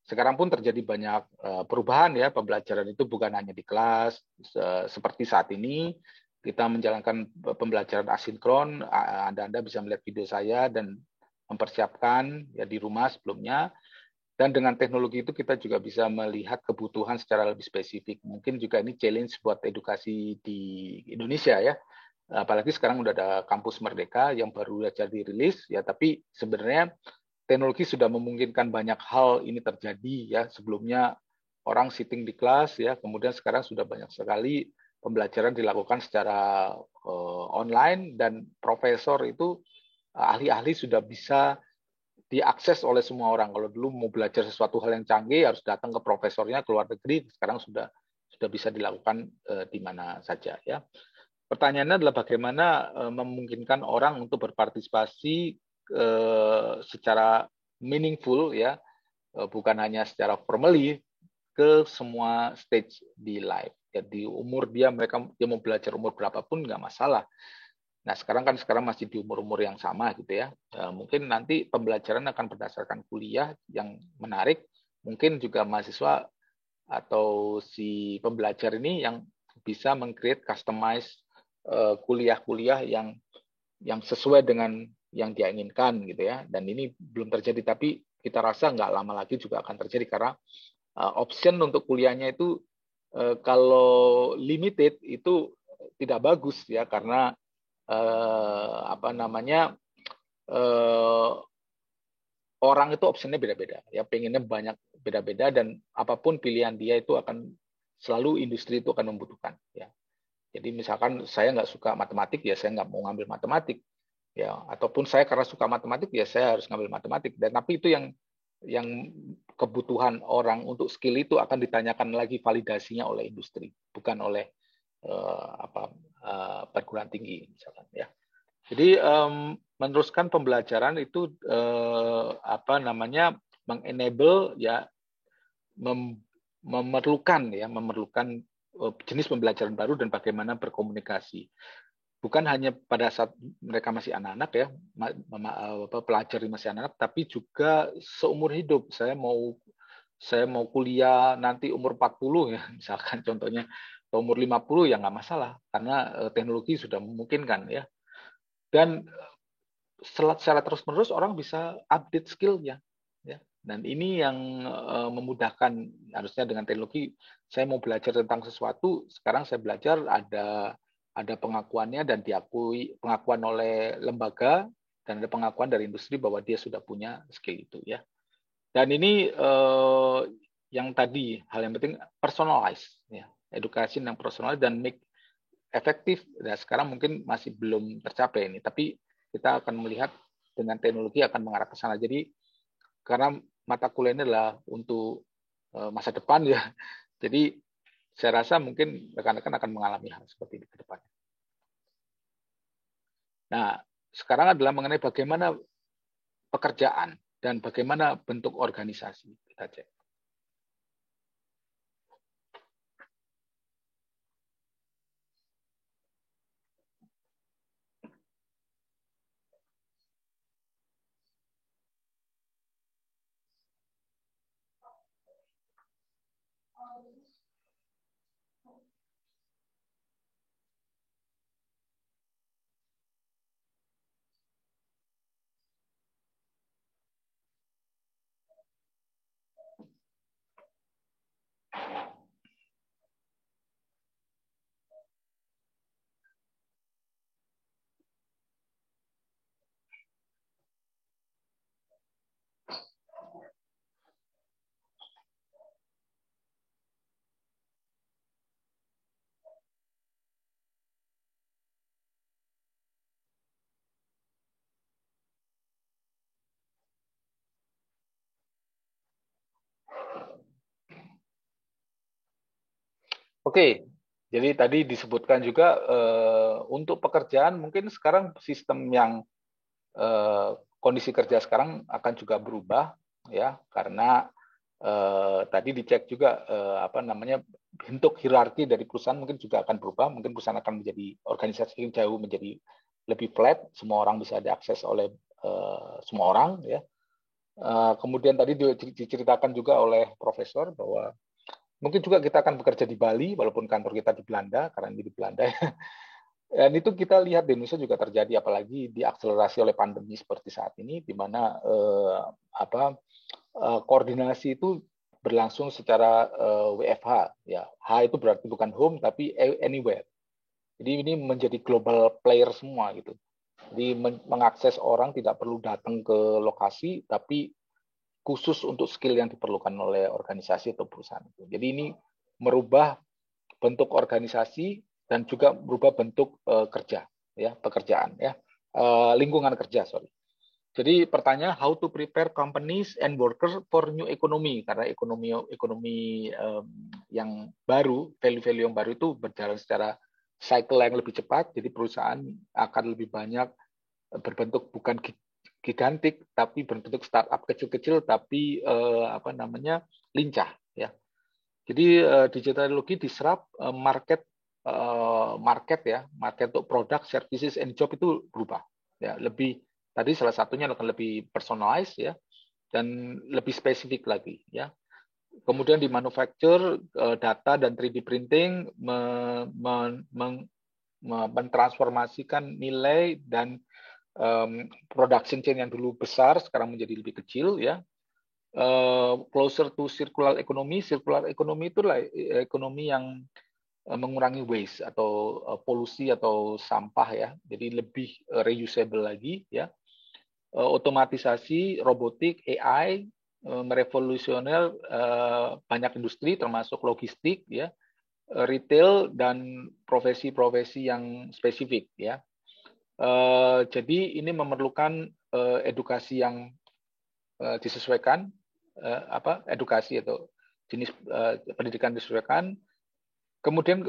sekarang pun terjadi banyak perubahan, ya. Pembelajaran itu bukan hanya di kelas, seperti saat ini kita menjalankan pembelajaran asinkron. Anda bisa melihat video saya dan mempersiapkan, ya, di rumah sebelumnya. Dan dengan teknologi itu kita juga bisa melihat kebutuhan secara lebih spesifik. Mungkin juga ini challenge buat edukasi di Indonesia, ya. Apalagi sekarang udah ada kampus Merdeka yang baru saja dirilis, ya, tapi sebenarnya teknologi sudah memungkinkan banyak hal ini terjadi, ya. Sebelumnya orang sitting di kelas, ya, kemudian sekarang sudah banyak sekali pembelajaran dilakukan secara online, dan profesor itu, ahli-ahli sudah bisa diakses oleh semua orang. Kalau dulu mau belajar sesuatu hal yang canggih harus datang ke profesornya ke luar negeri, sekarang sudah bisa dilakukan di mana saja, ya. Pertanyaannya adalah bagaimana memungkinkan orang untuk berpartisipasi secara meaningful ya, bukan hanya secara formally, ke semua stage di life. Jadi umur dia mau belajar umur berapapun nggak masalah. Nah sekarang masih di umur-umur yang sama gitu ya. Mungkin nanti pembelajaran akan berdasarkan kuliah yang menarik. Mungkin juga mahasiswa atau si pembelajar ini yang bisa meng-create customize kuliah-kuliah yang sesuai dengan yang dia inginkan gitu ya. Dan ini belum terjadi, tapi kita rasa nggak lama lagi juga akan terjadi karena option untuk kuliahnya itu kalau limited itu tidak bagus ya, karena apa namanya, orang itu optionnya beda-beda ya, pengennya banyak beda-beda, dan apapun pilihan dia itu akan selalu industri itu akan membutuhkan ya. Jadi misalkan saya nggak suka matematik ya saya nggak mau ngambil matematik ya, ataupun saya karena suka matematik ya saya harus ngambil matematik. Dan tapi itu yang kebutuhan orang untuk skill itu akan ditanyakan lagi validasinya oleh industri, bukan oleh perguruan tinggi misalkan ya. Jadi meneruskan pembelajaran itu apa namanya, mengenable ya, memerlukan jenis pembelajaran baru dan bagaimana berkomunikasi. Bukan hanya pada saat mereka masih anak-anak ya, pelajar masih anak-anak, tapi juga seumur hidup. Saya mau kuliah nanti umur 40 ya, misalkan contohnya, atau umur 50 ya nggak masalah, karena teknologi sudah memungkinkan ya. Dan secara terus-menerus orang bisa update skill-nya ya. Dan ini yang memudahkan, harusnya dengan teknologi. Saya mau belajar tentang sesuatu, sekarang saya belajar ada pengakuannya dan diakui, pengakuan oleh lembaga, dan ada pengakuan dari industri bahwa dia sudah punya skill itu ya. Dan ini yang tadi hal yang penting, personalize ya, edukasi yang personal dan make efektif. Nah, sekarang mungkin masih belum tercapai ini, tapi kita akan melihat dengan teknologi akan mengarah ke sana. Jadi karena mata kuliah ini adalah untuk masa depan ya, jadi saya rasa mungkin rekan-rekan akan mengalami hal seperti ini ke depan. Nah, sekarang adalah mengenai bagaimana pekerjaan dan bagaimana bentuk organisasi. Kita cek. Oke, jadi tadi disebutkan juga untuk pekerjaan mungkin sekarang sistem yang kondisi kerja sekarang akan juga berubah ya, karena tadi dicek juga apa namanya, bentuk hierarki dari perusahaan mungkin juga akan berubah. Mungkin perusahaan akan menjadi organisasi yang jauh menjadi lebih flat, semua orang bisa diakses oleh semua orang ya. Kemudian tadi diceritakan juga oleh profesor bahwa mungkin juga kita akan bekerja di Bali, walaupun kantor kita di Belanda, karena ini di Belanda. Dan itu kita lihat di Indonesia juga terjadi, apalagi diakselerasi oleh pandemi seperti saat ini, di mana koordinasi itu berlangsung secara WFH. Ya, H itu berarti bukan home, tapi anywhere. Jadi ini menjadi global player semua gitu. Jadi mengakses orang tidak perlu datang ke lokasi, tapi khusus untuk skill yang diperlukan oleh organisasi atau perusahaan itu. Jadi ini merubah bentuk organisasi dan juga merubah bentuk kerja, ya, pekerjaan, ya, lingkungan kerja, sorry. Jadi pertanyaan, how to prepare companies and workers for new economy, karena ekonomi yang baru, value-value yang baru itu berjalan secara cycle yang lebih cepat, jadi perusahaan akan lebih banyak berbentuk bukan gigantik tapi berbentuk startup kecil-kecil tapi apa namanya lincah ya. Jadi digital teknologi diserap market ya, market untuk produk, services, and job itu berubah ya, lebih tadi salah satunya akan lebih personalized ya dan lebih spesifik lagi ya. Kemudian di manufacture data dan 3D printing mentransformasikan nilai dan production chain yang dulu besar sekarang menjadi lebih kecil ya. Closer to circular economy itulah ekonomi yang mengurangi waste atau polusi atau sampah ya, jadi lebih reusable lagi ya. Otomatisasi, robotik, AI merevolusioner banyak industri termasuk logistik ya, retail dan profesi-profesi yang spesifik ya. Jadi ini memerlukan edukasi yang disesuaikan, edukasi atau jenis pendidikan disesuaikan. Kemudian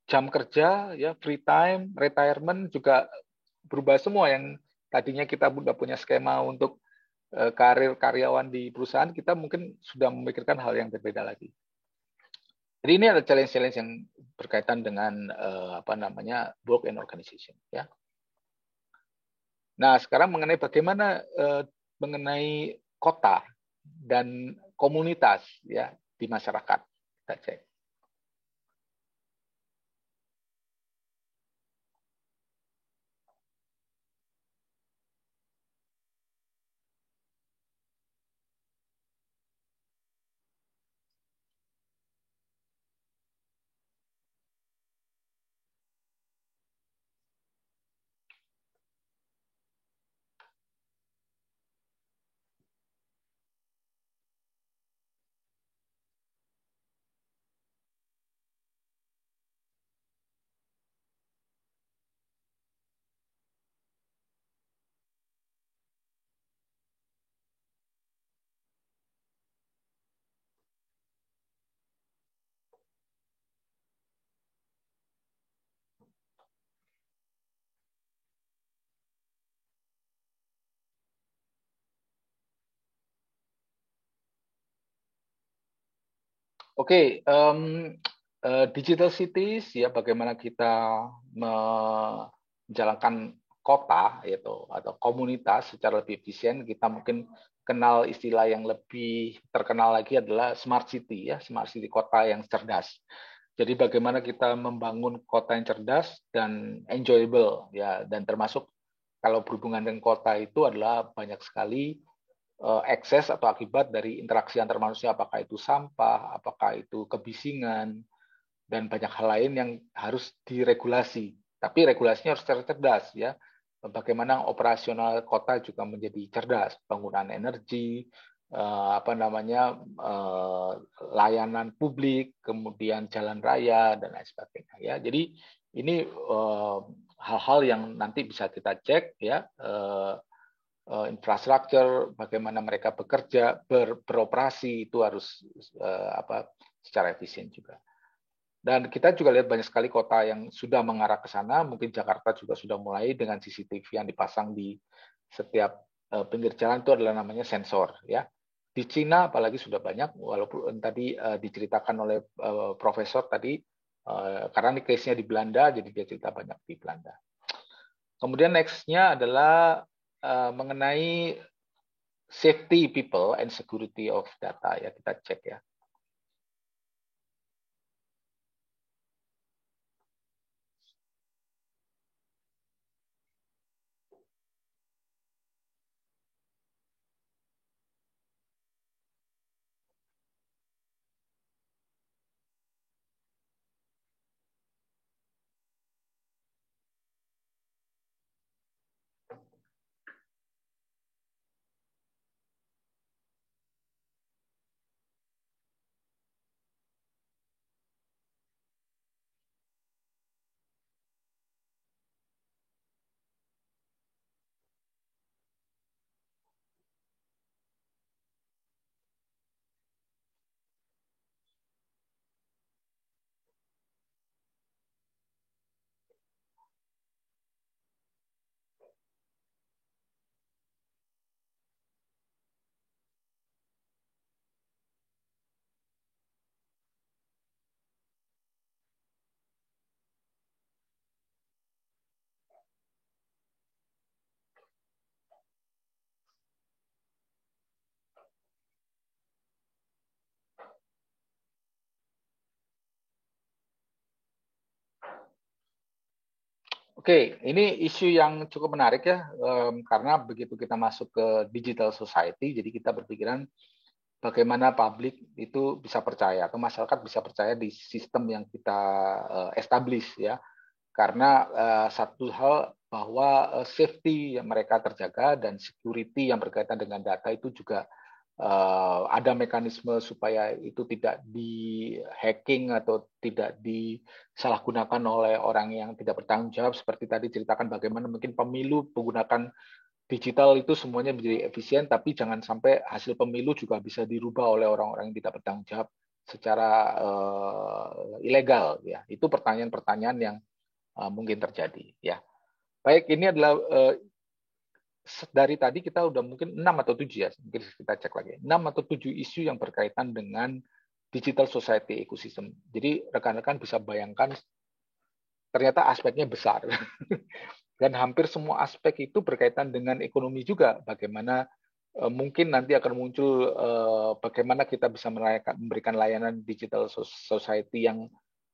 jam kerja, ya free time, retirement juga berubah semua. Yang tadinya kita sudah punya skema untuk karir karyawan di perusahaan, kita mungkin sudah memikirkan hal yang berbeda lagi. Jadi ini ada challenge-challenge yang berkaitan dengan apa namanya work and organization. Ya. Nah sekarang mengenai bagaimana mengenai kota dan komunitas ya di masyarakat, kita cek. Oke, digital cities ya bagaimana kita menjalankan kota yaitu atau komunitas secara lebih efisien. Kita mungkin kenal istilah yang lebih terkenal lagi adalah smart city ya, smart city, kota yang cerdas. Jadi bagaimana kita membangun kota yang cerdas dan enjoyable ya, dan termasuk kalau berhubungan dengan kota itu adalah banyak sekali ekses atau akibat dari interaksi antar manusia, apakah itu sampah, apakah itu kebisingan, dan banyak hal lain yang harus diregulasi. Tapi regulasinya harus cerdas ya. Bagaimana operasional kota juga menjadi cerdas, penggunaan energi, apa namanya layanan publik, kemudian jalan raya dan lain sebagainya ya. Jadi ini hal-hal yang nanti bisa kita cek ya. Infrastruktur, bagaimana mereka bekerja, beroperasi itu harus secara efisien juga. Dan kita juga lihat banyak sekali kota yang sudah mengarah ke sana. Mungkin Jakarta juga sudah mulai dengan CCTV yang dipasang di setiap pinggir jalan, itu adalah namanya sensor. Ya. Di Cina apalagi sudah banyak, walaupun tadi diceritakan oleh profesor tadi, karena ini case-nya di Belanda, jadi dia cerita banyak di Belanda. Kemudian next-nya adalah mengenai safety people and security of data ya, kita cek ya. Oke, ini isu yang cukup menarik ya, karena begitu kita masuk ke digital society, jadi kita berpikiran bagaimana publik itu bisa percaya atau masyarakat bisa percaya di sistem yang kita establish ya. Karena satu hal bahwa safety yang mereka terjaga dan security yang berkaitan dengan data itu juga ada mekanisme supaya itu tidak di hacking atau tidak disalahgunakan oleh orang yang tidak bertanggung jawab, seperti tadi ceritakan bagaimana mungkin pemilu menggunakan digital itu semuanya menjadi efisien, tapi jangan sampai hasil pemilu juga bisa dirubah oleh orang-orang yang tidak bertanggung jawab secara ilegal ya. Itu pertanyaan-pertanyaan yang mungkin terjadi ya. Baik, ini adalah dari tadi kita udah mungkin 6 atau 7 ya, mungkin kita cek lagi. 6 atau 7 isu yang berkaitan dengan digital society ecosystem. Jadi rekan-rekan bisa bayangkan ternyata aspeknya besar. Dan hampir semua aspek itu berkaitan dengan ekonomi juga. Bagaimana mungkin nanti akan muncul bagaimana kita bisa memberikan layanan digital society yang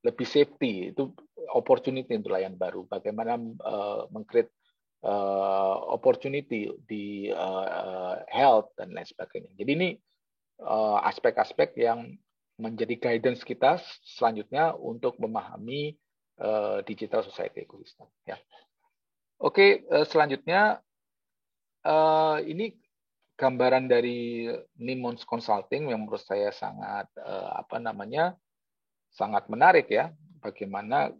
lebih safety. Itu opportunity untuk layanan baru. Bagaimana meng-create opportunity di health dan lain sebagainya. Jadi ini aspek-aspek yang menjadi guidance kita selanjutnya untuk memahami digital society ecosystem. Ya. Oke, selanjutnya ini gambaran dari Nimons Consulting yang menurut saya sangat sangat menarik ya. Bagaimana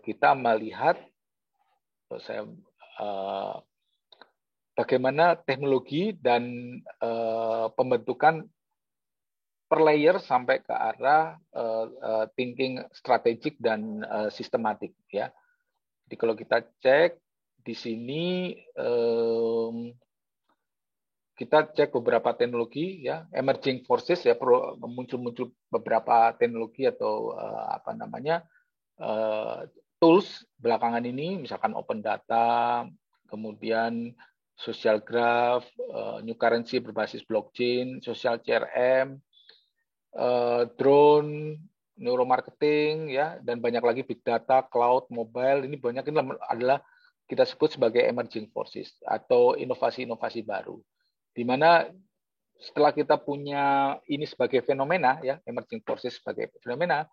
kita melihat bagaimana teknologi dan pembentukan per layer sampai ke arah thinking strategik dan sistematik ya. Jadi kalau kita cek di sini kita cek beberapa teknologi ya, emerging forces ya, muncul beberapa teknologi atau tools belakangan ini, misalkan open data, kemudian social graph, new currency berbasis blockchain, social CRM, drone, neuromarketing, ya, dan banyak lagi big data, cloud, mobile. Ini banyak ini adalah kita sebut sebagai emerging forces atau inovasi-inovasi baru. Di mana setelah kita punya ini sebagai fenomena, ya, emerging forces sebagai fenomena,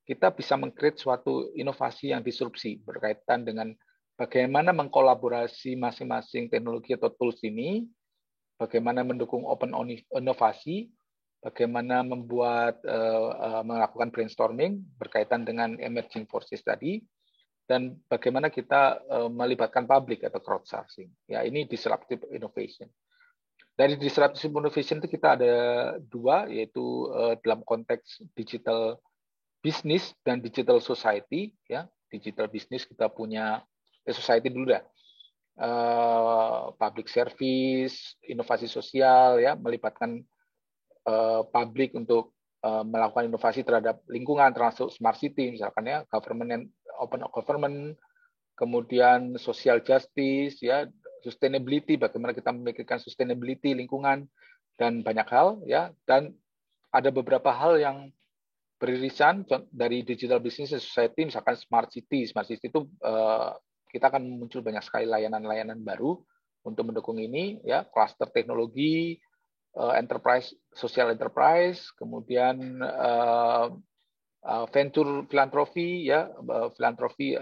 kita bisa meng-create suatu inovasi yang disrupsi berkaitan dengan bagaimana mengkolaborasi masing-masing teknologi atau tools ini, bagaimana mendukung open inovasi, bagaimana melakukan brainstorming berkaitan dengan emerging forces tadi, dan bagaimana kita melibatkan publik atau crowdsourcing. Ya, ini disruptive innovation. Dari disruptive innovation itu kita ada dua, yaitu dalam konteks digital business dan digital society. Ya, digital business kita punya society dulu dah. Public service, inovasi sosial, ya, melibatkan publik untuk melakukan inovasi terhadap lingkungan, termasuk smart city, misalkan ya, government and open government, kemudian social justice, ya, sustainability, bagaimana kita memikirkan sustainability lingkungan dan banyak hal, ya, dan ada beberapa hal yang beririsan dari digital business society, misalkan smart city. Smart city itu kita akan muncul banyak sekali layanan-layanan baru untuk mendukung ini, ya, cluster teknologi, enterprise, social enterprise, kemudian venture filantropi, ya, filantropi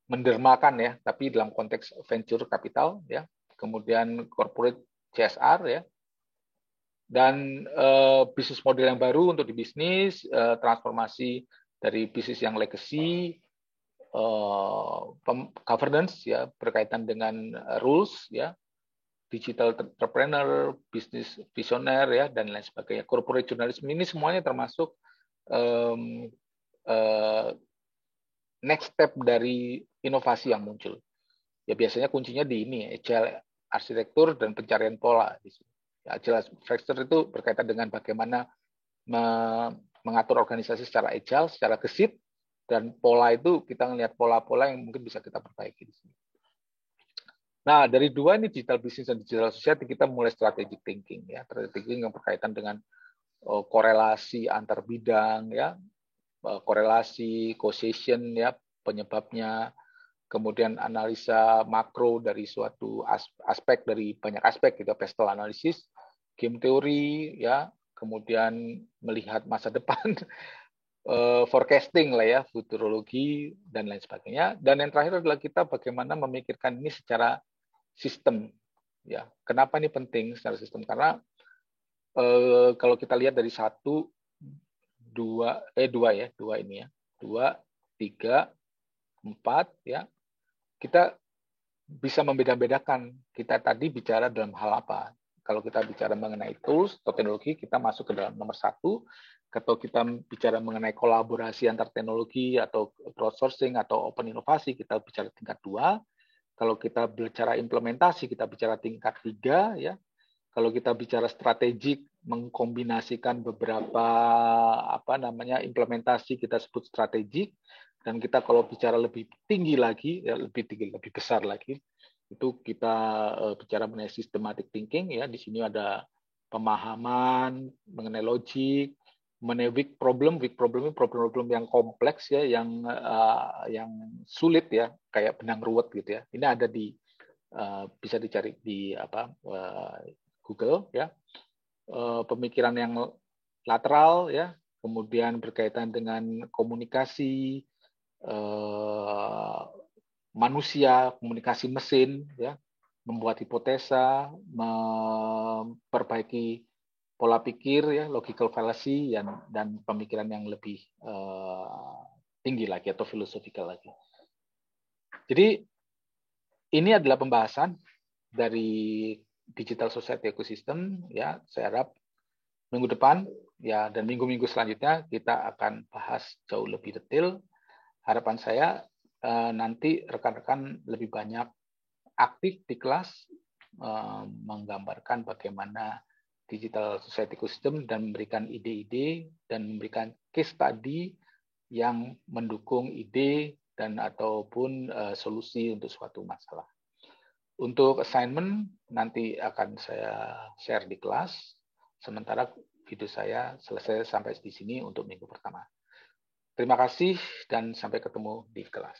mendermakan, ya, tapi dalam konteks venture capital, ya, kemudian corporate CSR, ya, dan bisnis model yang baru untuk di bisnis, transformasi dari bisnis yang legacy, governance, ya, berkaitan dengan rules, ya, digital entrepreneur, bisnis visioner, ya, dan lain sebagainya. Corporate journalism ini semuanya termasuk next step dari inovasi yang muncul. Ya, biasanya kuncinya di ini, agile arsitektur dan pencarian pola. Agile arsitektur itu berkaitan dengan bagaimana mengatur organisasi secara agile, secara gesit, dan pola itu kita melihat pola-pola yang mungkin bisa kita perbaiki di sini. Nah, dari dua ini digital business dan digital society, kita mulai strategic thinking, ya, strategic thinking yang berkaitan dengan korelasi antar bidang, ya, korelasi, causation, ya, penyebabnya, kemudian analisa makro dari suatu aspek, dari banyak aspek, gitu, pestle analisis, game teori, ya, kemudian melihat masa depan, forecasting lah ya, futurologi dan lain sebagainya. Dan yang terakhir adalah kita bagaimana memikirkan ini secara sistem, ya. Kenapa ini penting secara sistem? Karena kalau kita lihat dari dua ini ya, 2, 3, 4 ya, kita bisa membeda-bedakan kita tadi bicara dalam hal apa. Kalau kita bicara mengenai tools atau teknologi, kita masuk ke dalam nomor 1. Kalau kita bicara mengenai kolaborasi antar teknologi atau crowdsourcing atau open inovasi, kita bicara tingkat 2. Kalau kita bicara implementasi, kita bicara tingkat 3, ya. Kalau kita bicara strategik, mengkombinasikan beberapa implementasi, kita sebut strategik. Dan kita kalau bicara lebih tinggi lagi, ya, lebih besar lagi, itu kita bicara mengenai systematic thinking, ya. Di sini ada pemahaman mengenai logik, mengenai weak problem ini problem yang kompleks, ya, yang sulit, ya, kayak benang ruwet gitu, ya. Ini ada bisa dicari di Google, ya. Pemikiran yang lateral, ya, kemudian berkaitan dengan komunikasi manusia, komunikasi mesin, ya, membuat hipotesa, memperbaiki pola pikir, ya, logical fallacy, dan pemikiran yang lebih tinggi lagi atau filosofikal lagi. Jadi ini adalah pembahasan dari Digital Society Ecosystem, ya. Saya harap minggu depan, ya, dan minggu-minggu selanjutnya kita akan bahas jauh lebih detail. Harapan saya nanti rekan-rekan lebih banyak aktif di kelas, menggambarkan bagaimana Digital Society Ecosystem dan memberikan ide-ide dan memberikan case study yang mendukung ide dan ataupun solusi untuk suatu masalah. Untuk assignment nanti akan saya share di kelas, sementara video saya selesai sampai di sini untuk minggu pertama. Terima kasih dan sampai ketemu di kelas.